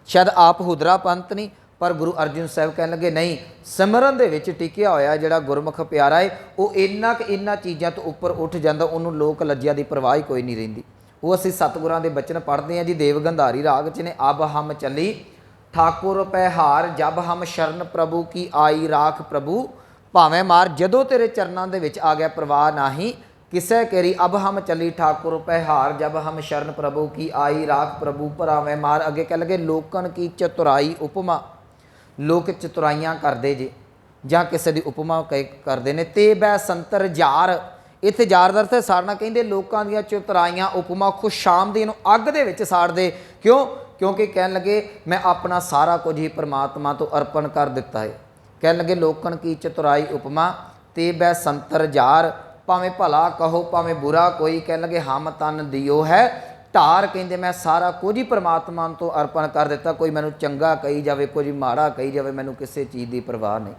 ਸ਼ਾਇਦ ਆਪ ਹੁਦਰਾ ਪੰਥ ਨਹੀਂ, ਪਰ ਗੁਰੂ ਅਰਜਨ ਸਾਹਿਬ ਕਹਿਣ ਲੱਗੇ ਨਹੀਂ, ਸਿਮਰਨ ਦੇ ਵਿੱਚ ਟਿਕਿਆ ਹੋਇਆ ਜਿਹੜਾ ਗੁਰਮੁਖ ਪਿਆਰਾ ਹੈ, ਉਹ ਇਹਨਾਂ ਚੀਜ਼ਾਂ ਤੋਂ ਉੱਪਰ ਉੱਠ ਜਾਂਦਾ, ਉਹਨੂੰ ਲੋਕ ਲੱਜਿਆ ਦੀ ਪਰਵਾਹ ਹੀ ਕੋਈ ਨਹੀਂ ਰਹਿੰਦੀ। ਉਹ ਅਸੀਂ ਸਤਿਗੁਰਾਂ ਦੇ ਬਚਨ ਪੜ੍ਹਦੇ ਹਾਂ ਜੀ, ਦੇਵ ਗੰਧਾਰੀ ਰਾਗ 'ਚ ਨੇ, ਅਬ ਹਮ ਚੱਲੀ ਠਾਕੁਰ ਪੈ ਹਾਰ, ਜਬ ਹਮ ਸ਼ਰਨ ਪ੍ਰਭੂ ਕੀ ਆਈ ਰਾਖ ਪ੍ਰਭੂ, ਭਾਵੇਂ ਮਾਰ ਜਦੋਂ ਤੇਰੇ ਚਰਨਾਂ ਦੇ ਵਿੱਚ ਆ ਗਿਆ ਪਰਵਾਹ ਨਾਹੀਂ ਕਿਸੇ ਕੇਰੀ। ਅਬ ਹਮ ਚੱਲੀ ਠਾਕੁਰ ਪੈ ਹਾਰ, ਜਬ ਹਮ ਸ਼ਰਨ ਪ੍ਰਭੂ ਕੀ ਆਈ ਰਾਖ ਪ੍ਰਭੂ, ਭਰਾਵੇਂ ਮਾਰ। ਅੱਗੇ ਕਹਿ ਲਗੇ ਲੋਕਨ ਕੀ ਚਤੁਰਾਈ ਉਪਮਾ, ਲੋਕ ਚਤੁਰਾਈਆਂ ਕਰਦੇ ਜੇ ਜਾਂ ਕਿਸੇ ਦੀ ਉਪਮਾ ਕਰਦੇ ਨੇ। ਤੇ ਬੈ ਸੰਤਰ ਜਾਰ, ਇੱਥੇ ਜਾਰ ਦਾ ਅਰਥ ਸਾੜਨਾ, ਕਹਿੰਦੇ ਲੋਕਾਂ ਦੀਆਂ ਚਤੁਰਾਈਆਂ ਉਪਮਾ ਖੁਸ਼ਾਮਦੀ ਨੂੰ ਅੱਗ ਦੇ ਵਿੱਚ ਸਾੜਦੇ। ਕਿਉਂ? ਕਿਉਂਕਿ ਕਹਿਣ ਲੱਗੇ ਮੈਂ ਆਪਣਾ ਸਾਰਾ ਕੁਝ ਹੀ ਪਰਮਾਤਮਾ ਤੋਂ ਅਰਪਣ ਕਰ ਦਿੱਤਾ ਹੈ। ਕਹਿਣ ਲੱਗੇ ਲੋਕਨ ਕੀ ਚਤੁਰਾਈ ਉਪਮਾ, ਤੇ ਬੈ ਸੰਤਰ ਜਾਰ, ਭਾਵੇਂ ਭਲਾ ਕਹੋ ਭਾਵੇਂ ਬੁਰਾ ਕੋਈ। ਕਹਿਣ ਲੱਗੇ ਹਮ ਤਨ ਦਿਓ ਹੈ ਢਾਰ, ਕਹਿੰਦੇ ਮੈਂ ਸਾਰਾ ਕੁਝ ਹੀ ਪਰਮਾਤਮਾ ਤੋਂ ਅਰਪਣ ਕਰ ਦਿੱਤਾ, ਕੋਈ ਮੈਨੂੰ ਚੰਗਾ ਕਹੀ ਜਾਵੇ, ਕੁਝ ਮਾੜਾ ਕਹੀ ਜਾਵੇ, ਮੈਨੂੰ ਕਿਸੇ ਚੀਜ਼ ਦੀ ਪਰਵਾਹ ਨਹੀਂ।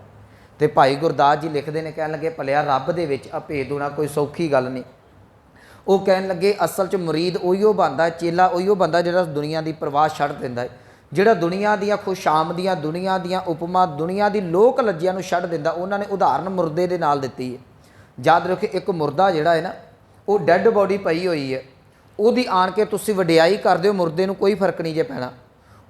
ਤੇ ਭਾਈ ਗੁਰਦਾਸ ਜੀ ਲਿਖਦੇ ਨੇ, ਕਹਿਣ ਲੱਗੇ ਭਲਿਆ ਰੱਬ ਦੇ ਵਿੱਚ ਅਭੇਦ ਹੋਣਾ ਕੋਈ ਸੌਖੀ ਗੱਲ ਨਹੀਂ। ਉਹ ਕਹਿਣ ਲੱਗੇ ਅਸਲ 'ਚ ਮੁਰੀਦ ਉਹੀਓ ਬਣਦਾ, ਚੇਲਾ ਉਹੀਓ ਬਣਦਾ ਜਿਹੜਾ ਦੁਨੀਆ ਦੀ ਪਰਵਾਹ ਛੱਡ ਦਿੰਦਾ ਹੈ, ਜਿਹੜਾ ਦੁਨੀਆ ਦੀਆਂ ਖੁਸ਼ਾਮਦੀਆਂ, ਦੁਨੀਆ ਦੀਆਂ ਉਪਮਾ, ਦੁਨੀਆ ਦੀ ਲੋਕ ਲੱਜਿਆਂ ਨੂੰ ਛੱਡ ਦਿੰਦਾ। ਉਹਨਾਂ ਨੇ ਉਦਾਹਰਨ ਮੁਰਦੇ ਦੇ ਨਾਲ ਦਿੱਤੀ ਹੈ। ਯਾਦ ਰੱਖੋ ਇੱਕ ਮੁਰਦਾ ਜਿਹੜਾ ਹੈ ਨਾ, ਉਹ ਡੈੱਡ ਬੋਡੀ ਪਈ ਹੋਈ ਹੈ, ਉਹਦੀ ਆਣ ਕੇ ਤੁਸੀਂ ਵਡਿਆਈ ਕਰਦੇ ਹੋ, ਮੁਰਦੇ ਨੂੰ ਕੋਈ ਫਰਕ ਨਹੀਂ ਜੇ ਪੈਣਾ।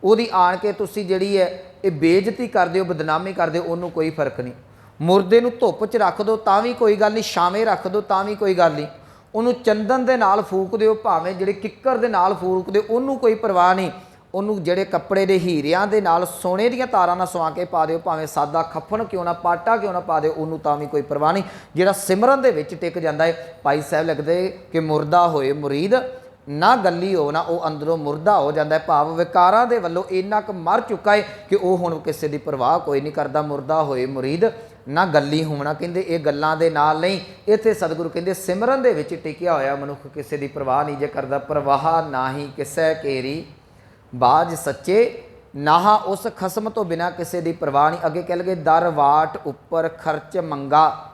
ਉਹਦੀ ਆਣ ਕੇ ਤੁਸੀਂ ਜਿਹੜੀ ਹੈ ਇਹ ਬੇਇੱਜ਼ਤੀ ਕਰਦੇ ਹੋ, ਬਦਨਾਮੀ ਕਰਦੇ ਹੋ, ਉਹਨੂੰ ਕੋਈ ਫਰਕ ਨਹੀਂ। ਮੁਰਦੇ ਨੂੰ ਧੁੱਪ 'ਚ ਰੱਖ ਦਿਓ ਤਾਂ ਵੀ ਕੋਈ ਗੱਲ ਨਹੀਂ, ਛਾਵੇਂ ਰੱਖ ਦਿਓ ਤਾਂ ਵੀ ਕੋਈ ਗੱਲ ਨਹੀਂ, ਉਹਨੂੰ ਚੰਦਨ ਦੇ ਨਾਲ ਫੂਕ ਦਿਓ, ਭਾਵੇਂ ਜਿਹੜੇ ਕਿੱਕਰ ਦੇ ਨਾਲ ਫੂਕ ਦਿਓ, ਉਹਨੂੰ ਕੋਈ ਪਰਵਾਹ ਨਹੀਂ। ਉਹਨੂੰ ਜਿਹੜੇ ਕੱਪੜੇ ਦੇ ਹੀਰਿਆਂ ਦੇ ਨਾਲ ਸੋਨੇ ਦੀਆਂ ਤਾਰਾਂ ਨਾਲ ਸਵਾ ਕੇ ਪਾ ਦਿਓ, ਭਾਵੇਂ ਸਾਦਾ ਖੱਫਣ ਕਿਉਂ ਨਾ, ਪਾਟਾ ਕਿਉਂ ਨਾ ਪਾ ਦਿਓ, ਉਹਨੂੰ ਤਾਂ ਵੀ ਕੋਈ ਪਰਵਾਹ ਨਹੀਂ। ਜਿਹੜਾ ਸਿਮਰਨ ਦੇ ਵਿੱਚ ਟਿਕ ਜਾਂਦਾ ਹੈ, ਭਾਈ ਸਾਹਿਬ ਲਿਖਦੇ ਕਿ ਮੁਰਦਾ ਹੋਏ ਮੁਰੀਦ ਨਾ ਗੱਲੀ ਹੋ ਨਾ, ਉਹ ਅੰਦਰੋਂ ਮੁਰਦਾ ਹੋ ਜਾਂਦਾ ਹੈ। ਭਾਵ ਵਿਕਾਰਾਂ ਦੇ ਵੱਲੋਂ ਇੰਨਾ ਕੁ ਮਰ ਚੁੱਕਾ ਹੈ ਕਿ ਉਹ ਹੁਣ ਕਿਸੇ ਦੀ ਪਰਵਾਹ ਕੋਈ ਨਹੀਂ ਕਰਦਾ। ਮੁਰਦਾ ਹੋਏ ਮੁਰੀਦ ਨਾ ਗੱਲੀ ਹੋਣਾ, ਕਹਿੰਦੇ ਇਹ ਗੱਲਾਂ ਦੇ ਨਾਲ ਨਹੀਂ। ਇੱਥੇ ਸਤਿਗੁਰੂ ਕਹਿੰਦੇ ਸਿਮਰਨ ਦੇ ਵਿੱਚ ਟਿਕਿਆ ਹੋਇਆ ਮਨੁੱਖ ਕਿਸੇ ਦੀ ਪਰਵਾਹ ਨਹੀਂ ਜੇ ਕਰਦਾ। ਪਰਵਾਹ ਨਾਹੀ ਕਿਸੇ ਕੇਰੀ ਬਾਜ ਸੱਚੇ, ਨਾਹਾ ਉਸ ਖਸਮ ਤੋਂ ਬਿਨਾਂ ਕਿਸੇ ਦੀ ਪਰਵਾਹ ਨਹੀਂ। ਅੱਗੇ ਕਹਿ ਲਗੇ ਦਰ ਵਾਟ ਉੱਪਰ ਖਰਚ ਮੰਗਾ,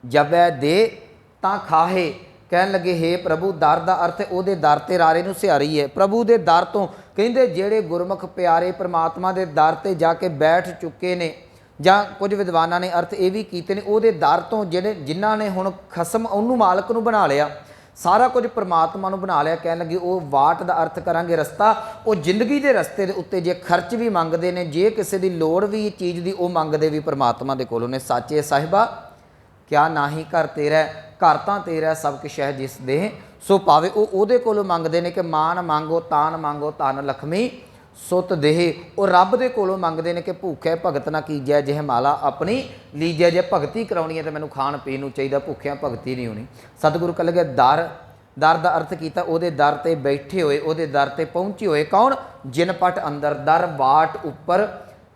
ਜਬੈ ਦੇ ਤਾਂ ਖਾਹੇ। ਕਹਿਣ ਲੱਗੇ ਹੇ ਪ੍ਰਭੂ, ਦਰ ਦਾ ਅਰਥ ਉਹਦੇ ਦਰ ਤੇ ਰਾਰੇ ਨੂੰ ਸਿਹਾਰੀ ਹੈ। ਪ੍ਰਭੂ ਦੇ ਦਰ ਤੋਂ ਕਹਿੰਦੇ ਜਿਹੜੇ ਗੁਰਮੁਖ ਪਿਆਰੇ ਪਰਮਾਤਮਾ ਦੇ ਦਰ ਤੇ ਜਾ ਕੇ ਬੈਠ ਚੁੱਕੇ ਨੇ, ਜਾਂ ਕੁਝ ਵਿਦਵਾਨਾਂ ਨੇ ਅਰਥ ਇਹ ਵੀ ਕੀਤੇ ਨੇ, ਉਹਦੇ ਦਰ ਤੋਂ ਜਿਹੜੇ ਜਿਨ੍ਹਾਂ ਨੇ ਹੁਣ ਖਸਮ ਉਹਨੂੰ ਮਾਲਕ ਨੂੰ ਬਣਾ ਲਿਆ, सारा कुछ परमात्मा नूं बना लिया। कहण लगे वो वाट का अर्थ करांगे रस्ता, वो जिंदगी के रस्ते के उत्ते जे खर्च भी मंगते हैं, जे किसी की लोड़ भी चीज़ की वो मंगते भी परमात्मा के कोलों ने। साचे साहिबा क्या ना ही घर तेरा, घर तो तेरा सब कुछ है जिस दे सो पावे। वो उहदे कोलों मंगते हैं कि मान मांगो धन लक्ष्मी सुत देह। वो रब दे कोलों मंगते हैं कि भूखे भगत ना कीजै जिह माला अपनी लीजै। जे भगती कराउणी है तो मैनूं खाण पीण नूं चाहिए, भुखिया भगती नहीं होनी। सतगुरु कह लगे दर, दर का अर्थ किया उहदे दर ते बैठे हुए, उहदे दर ते पहुँचे हुए। कौन? जिन पट अंदर, दर वाट उपर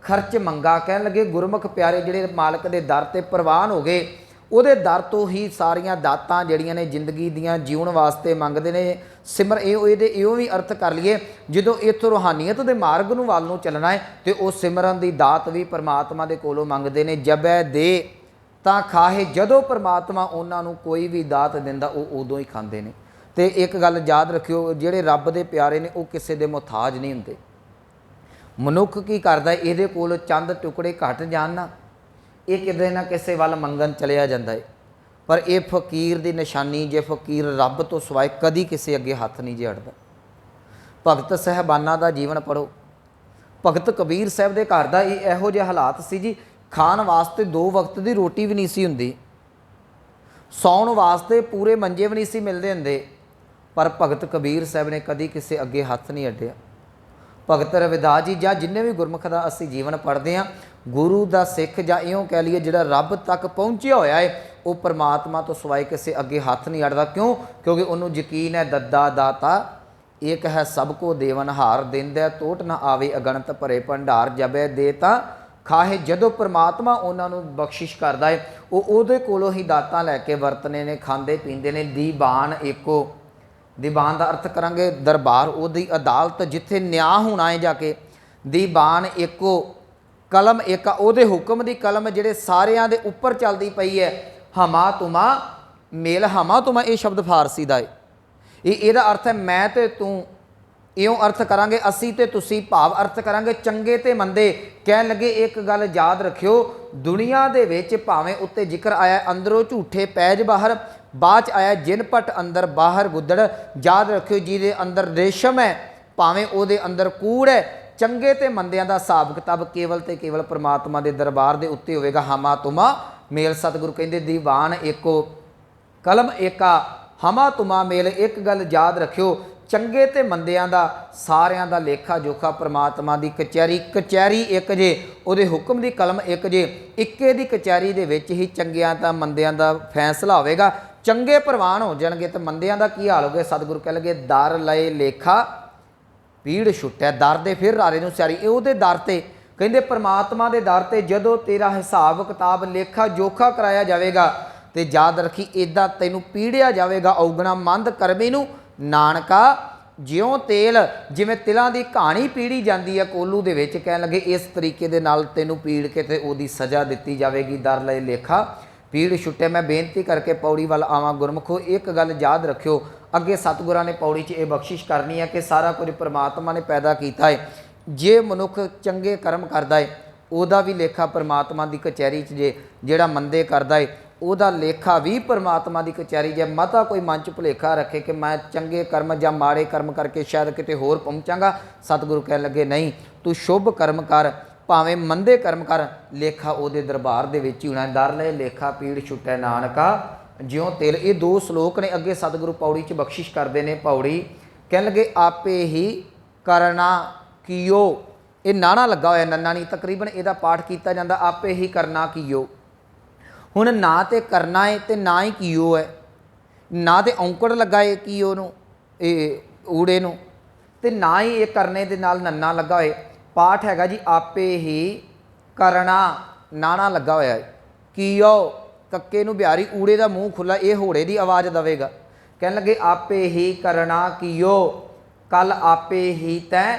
खर्च मंगा। कह लगे गुरमुख प्यारे जिहड़े मालक दे दर ते प्रवान हो गए, ਉਹਦੇ ਦਰ ਤੋਂ ਹੀ ਸਾਰੀਆਂ ਦਾਤਾਂ ਜਿਹੜੀਆਂ ਨੇ ਜ਼ਿੰਦਗੀ ਦੀਆਂ ਜੀਉਣ ਵਾਸਤੇ ਮੰਗਦੇ ਨੇ। ਸਿਮਰ ਇਹਦੇ ਇਹੋ ਵੀ ਅਰਥ ਕਰ ਲਈਏ, ਜਦੋਂ ਇੱਥੋਂ ਰੂਹਾਨੀਅਤ ਦੇ ਮਾਰਗ ਨੂੰ ਵੱਲ ਨੂੰ ਚੱਲਣਾ ਹੈ ਤੇ ਉਹ ਸਿਮਰਨ ਦੀ ਦਾਤ ਵੀ ਪਰਮਾਤਮਾ ਦੇ ਕੋਲੋਂ ਮੰਗਦੇ ਨੇ। ਜਬੈ ਦੇ ਤਾਂ ਖਾਹੇ, ਜਦੋਂ ਪਰਮਾਤਮਾ ਉਹਨਾਂ ਨੂੰ ਕੋਈ ਵੀ ਦਾਤ ਦਿੰਦਾ ਉਹ ਉਦੋਂ ਹੀ ਖਾਂਦੇ ਨੇ। ਤੇ ਇੱਕ ਗੱਲ ਯਾਦ ਰੱਖਿਓ, ਜਿਹੜੇ ਰੱਬ ਦੇ ਪਿਆਰੇ ਨੇ ਉਹ ਕਿਸੇ ਦੇ ਮੁਹਤਾਜ ਨਹੀਂ ਹੁੰਦੇ। ਮਨੁੱਖ ਕੀ ਕਰਦਾ, ਇਹਦੇ ਕੋਲ ਚੰਦ ਟੁਕੜੇ ਘਟ ਜਾਣ ਨਾ, ये किते ना किसी वाल मंगन चलिया जाता है। पर यह फकीर की निशानी, जे फकीर रब तो सिवाए कदी किसी अगे हथ नहीं जे अड़ता। भगत साहबाना का जीवन पढ़ो। भगत कबीर साहब के घर का इहो जिहा हालात सी जी, खाण वास्ते 2 वक्त की रोटी भी नहीं सी हुंदी, सौण वास्ते पूरे मंजे भी नहीं सी मिलते हुंदे। पर भगत कबीर साहब ने कदी किसी अगे हथ नहीं अड्डिया। भगत रविदास जी जां जिन्हें भी गुरमुख का असीं जीवन पढ़ते हैं, गुरु का सिख जां इउं कह लीए जिहड़ा रब तक पहुँचिया होया है, वो परमात्मा तो सिवाए किसी अगे हथ नहीं अड़ता। क्यों? क्योंकि उन्होंने यकीन है दद्दा दाता एक है सबको देवनहार, देंदा टोट ना आवे अगणत भरे भंडार। जबे दे तां खाहे, जदों परमात्मा उन्होंने बख्शिश करता है वो उहदे कोलों ही दातां लैके वरतने ने, खांदे पींदे ने। दीवान एको, दीवान का अर्थ करांगे दरबार, उहदी अदालत जिथे न्याय होना है जाके। दीवान एको, कलम एक, उहदे हुक्म की कलम जिहड़े सारियां दे उपर चलदी पई है। हमा तुमा मेल, हमा तुमा ये शब्द फारसी का है, इहदा अर्थ है मैं ते तू। इउं अर्थ करांगे असी ते तुसी, भाव अर्थ करांगे चंगे ते मंदे। कहण लगे एक गल याद रखियो, दुनिया दे विच भावें उत्ते जिक्र आया अंदरों झूठे पैज बाहर, बाद आया जिन पट अंदर बाहर गुदड़। याद रखियो जिहदे अंदर रेशम है भावें उहदे अंदर कूड़ है। चंगे ते मंदियां दा हिसाब किताब केवल ते केवल परमात्मा दे दरबार दे उत्ते होवेगा। हमा तुमा मेल, सतगुरु कहंदे दीवान एको, कलम एका, हमा तुमा मेल। एक गल याद रखियो, चंगे ते मंदियां दा सारियां दा लेखा जोखा परमात्मा दी कचहरी। कचहरी एक जे, उहदे हुक्म दी कलम एक जे, इक्के दी कचहरी दे विच ही चंगियां ता मंदियां दा फैसला होवेगा। चंगे प्रवान हो जाणगे ते मंदियां दा की हाल होगे। सतगुरु कह लगे दर लए लेखा पीड़ छुट्टै। दर दे फिर रारे नूं सियारी, उहदे दर ते कहंदे परमात्मा दे दर ते जदों तेरा हिसाब किताब लेखा जोखा कराया जाएगा तो याद रखी इदा तैनूं पीड़िया जाएगा। औगणा मंद करमी नूं नानका ज्यों तेल, जिवें तिलां दी कहानी पीड़ी जाती है कोलू दे विच। कहण लगे इस तरीके दे नाल तैनूं पीड़ के ते ओदी सज़ा दित्ती जाएगी। दर लए लेखा पीड़ छुट्टे। मैं बेनती करके पौड़ी वाल आवां। गुरमुखो एक गल याद रखियो, अगे सतगुरां ने पौड़ी च ये बख्शिश करनी है कि सारा कुछ परमात्मा ने पैदा किया है। जे मनुख चंगे कर्म करता है उहदा भी लेखा परमात्मा की कचहरी च, जे जिहड़ा मंदे करता है उहदा लेखा भी परमात्मा की कचहरी। जे मता कोई मन च भुलेखा रखे कि मैं चंगे कर्म या माड़े कर्म करके शायद किते होर पहुँचांगा, सतगुरु कह लगे नहीं, तू शुभ कर्म कर भावें मंदे कर्म कर, लेखा उहदे दरबार दे विच ही होना। दर ले लेखा पीड़ छुट्टै नानका ज्यों तेल। ये 2 श्लोक ने अगे सतगुरु पौड़ी च बख्शिश करते हैं। पौड़ी कह लगे आपे ही करना कियो, ये नाना लगा होया नन्ना नहीं, तकरीबन यदा पाठ किया जाता आपे ही करना कियो। हुण ना तो करना है तो ना ही कियो है, ना तो औंकड़ लगा है कियो नूं ऊड़े नूं, ते ना ही ये करने दे नाल नन्ना लगा होए। पाठ हैगा जी आपे ही करना, नाना लगा होया है। कियो कक्के नूं बिहारी, ऊड़े का मूँह खुला, ये होड़े की आवाज़ दवेगा। कह लगे आपे ही करना कियो, कल आपे ही तैं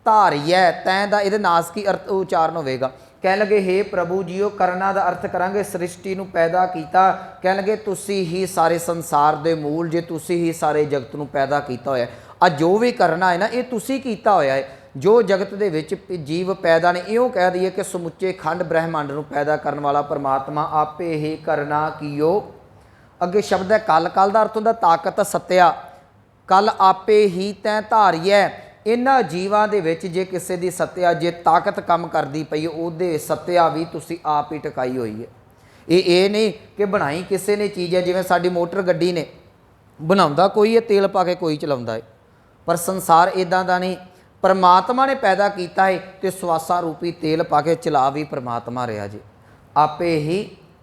धारिए। तैं दा इहदे नास की अर्थ उच्चारण होवेगा। कह लगे हे प्रभु जीओ, करना का अर्थ करांगे सृष्टि नूं पैदा कीता। कह लगे तुसी ही सारे संसार दे मूल जे, तुसी ही सारे जगत नूं पैदा कीता होया है। आ जो भी करना है ना ये तुसी कीता होया है। जो जगत दे विच जीव पैदा ने, इउं कह दईए कि समुचे खंड ब्रह्मांड नूं पैदा करन वाला परमात्मा आपे ही करना कियो। अगे शब्द है कल, कल का अर्थ होंदा ताकत सत्या, कल आपे ही तैं धारिए। इन्हां जीवां दे विच जे किसी दी सत्या जे ताकत काम करदी पई उहदे सत्या भी तुसीं आप ही टकाई होई है। ये नहीं कि बनाई किसी ने चीज़ है, जिवें साडी मोटर गड्डी ने बनाउंदा कोई है, तेल पा के कोई चलाउंदा है, पर संसार इदां दा नहीं। परमात्मा ने पैदा किया है तो स्वासा रूपी तेल पा के चला भी परमात्मा रहा जी। आपे ही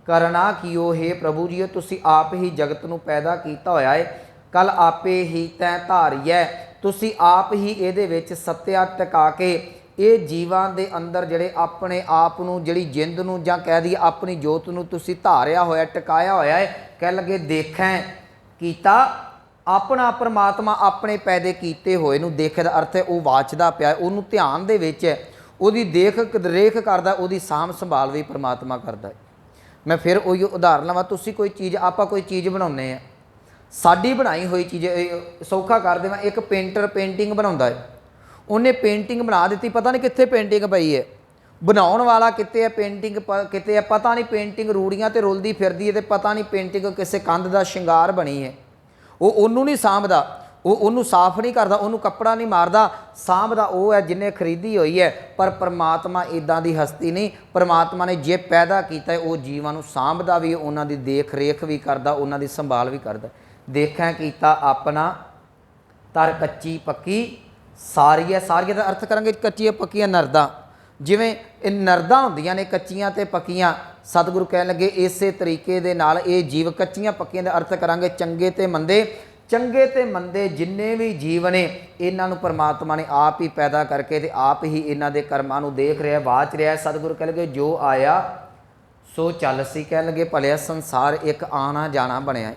करना कियो हे प्रभु जी, तुसी आप ही जगत नूं पैदा किया होया है। कल आपे ही तैं धारिए, तुसी आप ही इहदे विच सत्या टका के ये जीवां दे अंदर जिहड़े अपने आप नूं जिहड़ी जिंद नूं जां कह दईए अपनी जोत नूं तुसी धारिया होया टकाया होया है। कह लगे देखें कीता अपना परमात्मा अपने पैदे कीते होए नूं, देखे दा अर्थ है वो वाचदा पिया, उहनूं ध्यान दे विच है, उहदी देख रेख करदा, उहदी साਂਭ संभाल भी परमात्मा करदा है। मैं फिर उही उदाहरण लवां, तुसी कोई चीज़ आपां कोई चीज़ बनाउने आ, साडी बनाई हुई चीज़ सौखा कर देवां, एक पेंटर पेंटिंग बनाउंदा है, उन्हें पेंटिंग बना दी, पता नहीं कित्थे पेंटिंग पई है, बनाउण वाला कित्ते है, पेंटिंग कित्ते है, पता नहीं पेंटिंग रूड़ियां ते रुलदी फिरदी है, ते पता नहीं पेंटिंग किसी कंध दा शिंगार बनी है। वो उन्होंने नहीं साਂਭदा, वो उन्होंने साफ नहीं करता, उन्होंने कपड़ा नहीं मारदा, साਂਭदा वो है जिन्हें खरीदी हुई है। पर परमात्मा इदां दी हस्ती नहीं, परमात्मा ने जे पैदा किया है वो जीवां नूं साਂਭदा भी, उन्हां दी देख रेख भी करदा, उन्हां दी संभाल भी करदा। देखें कीता अपना तर कच्ची पक्की सारिया, सारिया का अर्थ करांगे कच्चियां पक्कियां नरदा, जिवें नरदा होंदियां ने कच्चियां ते पक्कियां, सतगुरु कह लगे इसे तरीके दे नाल ये जीव कच्चियां पक्कियां का अर्थ करांगे चंगे ते मंदे। चंगे ते मंदे जिन्ने भी जीव ने इन्हां नूं परमात्मा ने आप ही पैदा करके ते आप ही इन्हां दे कर्मां नूं देख रहा वाच रहा है। सतगुरु कह लगे जो आया सो चल सी, कह लगे भलिया संसार एक आना जाना बनया है,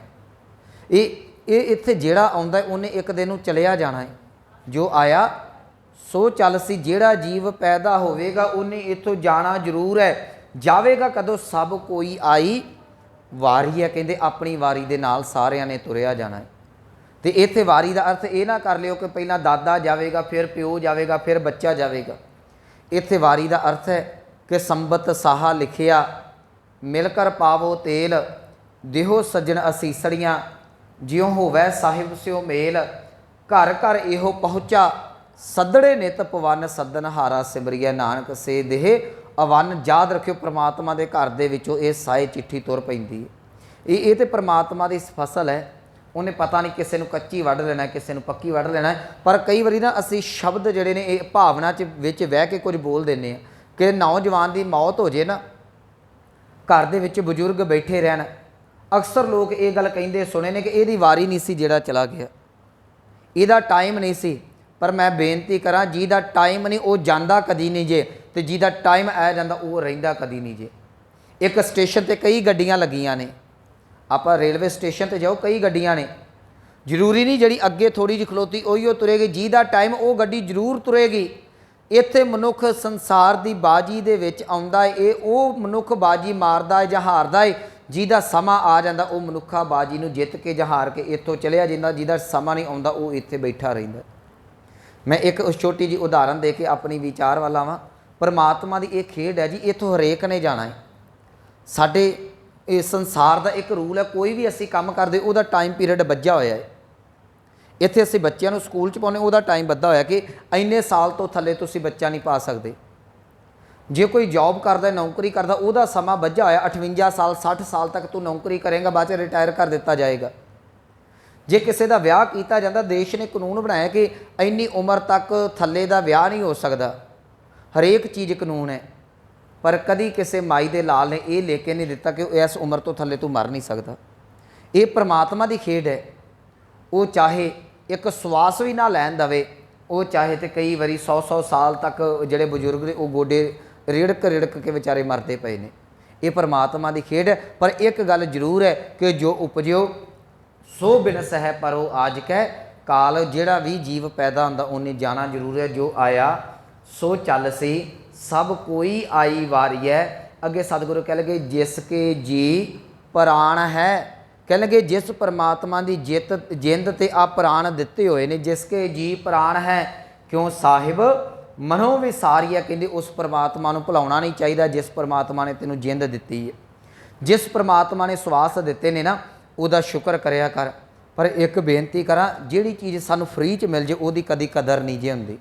ये इत्थे जेड़ा आउंदा उन्हें एक दिन नूं चलिया जाना है। जो आया सो चल सी, जेड़ा जीव पैदा होवेगा उन्हें इत्थों जाना जरूर है। जावेगा कदों, सब कोई आई वारी है, कहते अपनी वारी दे नाल सारियां ने तुरिया जाना है। तो इत्थे वारी का अर्थ ये ना कर लियो कि पहला दादा जावेगा फिर प्यो जावेगा फिर बच्चा जावेगा। इत्थे वारी का अर्थ है कि संबत साहा लिखिया मिलकर पावो तेल, देहो सज्जन असीसड़ियाँ ज्यों होवै साहिब स्यो मेल। घर घर इहो पहुँचा सदड़े नित पवन सदन हारा सिमरिया नानक से देह अवन। याद रखियो परमात्मा के घर दे विचों ये साए चिट्ठी तुर पैंदी है। ये तो परमात्मा की फसल है, उन्हें पता नहीं किसी को कच्ची वढ़ लेना है, किसी को पक्की वढ़ लेना है। पर कई बारी ना असी शब्द जोड़े ने भावना विच बह के कुछ बोल देने कि नौजवान की मौत हो जाए ना, घर दे विच बजुर्ग बैठे रहन, अक्सर लोग ये गल कहिंदे सुने ने कि इहदी वारी नहीं सी जिहड़ा चला गया, इहदा टाइम नहीं सी। पर मैं बेनती करा जिहदा टाइम नहीं वो जांदा कदी नहीं जे, तो जिहदा टाइम आ जांदा वो रहिंदा कदी नहीं जे। एक स्टेशन ते कई गड्डियां लगियां ने, आपां रेलवे स्टेशन ते जाओ कई गड्डियां ने, जरूरी नहीं जिहड़ी अगे थोड़ी जी खलोती उही तुरेगी, जिहदा टाइम वो गड्डी जरूर तुरेगी। इत्थे मनुख संसार की बाजी दे विच आउंदा है, ये वो मनुख बाजी मारदा है जां हारदा है, जिहदा समा आ जांदा वो मनुखा बाजी नूं जित के जां हार के इत्थों चलिया जांदा, जिहदा समा नहीं आउंदा वो इत्थे बैठा रहिंदा। मैं एक छोटी जी उदाहरण दे के अपनी विचार वाल आवां। परमात्मा की एक खेड है जी, इत्थों हरेक ने जाना है। साडे इस संसार का एक रूल है, कोई भी असीं काम करदे उहदा टाइम पीरियड बज्झा होया है। इत्थे असीं बच्चों को स्कूल च पाउने उहदा टाइम बद्धा होया कि इन्ने साल तो थल्ले तुसीं बच्चा नहीं पा सकते। जे कोई जॉब करदा नौकरी करदा उहदा समा बज्झा होया 58 साल 60 साल तक तू नौकरी करेंगा, बाद च रिटायर कर दिता जाएगा। जे किसी का विआह किया जाता, देश ने कानून बनाया कि इन्नी उम्र तक थल्ले का विआह नहीं हो सकता, हरेक चीज़ कानून है। पर कदी किसी माई दे लाल ने यह लेके नहीं दिता कि इस उम्र तो थल्ले तू मर नहीं सकता। ये परमात्मा की खेड है, वो चाहे एक श्वास भी ना लैन दवे, वो चाहे तो कई बारी 100-100 साल तक जोड़े बजुर्ग ने वो गोडे रिड़क रिड़क के बेचारे मरते पे ने। ये परमात्मा की खेड है। पर एक गल जरूर है कि जो उपजो सो बिनस है परो आज कह काल, जिहड़ा भी जीव पैदा होंदा उन्हें जाना जरूर है। जो आया सो चल सी, सब कोई आई वारी है। अगे सतगुरु कह लगे जिसके जी प्राण है, कह लगे जिस परमात्मा की जिंद ते आ प्राण दिते हुए ने, जिसके जी प्राण है क्यों साहिब मनो विसारी है। कहते उस परमात्मा को भुलाउणा नहीं चाहिए जिस परमात्मा ने तेनों जिंद दिती है, जिस परमात्मा ने श्वास दिते ने ना, ਉਹਦਾ ਸ਼ੁਕਰ ਕਰਿਆ ਕਰ। ਪਰ ਇੱਕ ਬੇਨਤੀ ਕਰਾਂ, ਜਿਹੜੀ ਚੀਜ਼ ਸਾਨੂੰ ਫ੍ਰੀ 'ਚ ਮਿਲ ਜੇ ਉਹਦੀ ਕਦੀ ਕਦਰ ਨਹੀਂ ਜੇ ਹੁੰਦੀ।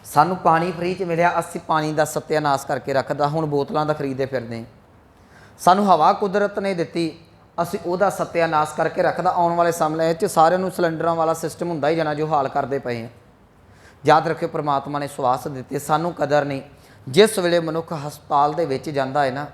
ਸਾਨੂੰ ਪਾਣੀ ਫ੍ਰੀ 'ਚ ਮਿਲਿਆ, ਅਸੀਂ ਪਾਣੀ ਦਾ ਸੱਤਿਆਨਾਸ਼ ਕਰਕੇ ਰੱਖਦਾ, ਹੁਣ ਬੋਤਲਾਂ ਦਾ ਖਰੀਦੇ ਫਿਰਦੇ। ਸਾਨੂੰ ਹਵਾ ਕੁਦਰਤ ਨੇ ਦਿੱਤੀ, ਅਸੀਂ ਉਹਦਾ ਸੱਤਿਆਨਾਸ਼ ਕਰਕੇ ਰੱਖਦਾ। ਆਉਣ ਵਾਲੇ ਸਮੇਂ 'ਚ ਸਾਰਿਆਂ ਨੂੰ ਸਿਲੰਡਰਾਂ ਵਾਲਾ ਸਿਸਟਮ ਹੁੰਦਾ ਹੀ ਜਾਣਾ, ਜੋ ਹਾਲ ਕਰਦੇ ਪਏ ਆ। ਯਾਦ ਰੱਖਿਓ, ਪ੍ਰਮਾਤਮਾ ਨੇ ਸਵਾਸ ਦਿੱਤੇ, ਸਾਨੂੰ ਕਦਰ ਨਹੀਂ। ਜਿਸ ਵੇਲੇ ਮਨੁੱਖ ਹਸਪਤਾਲ ਦੇ ਵਿੱਚ ਜਾਂਦਾ ਹੈ ਨਾ,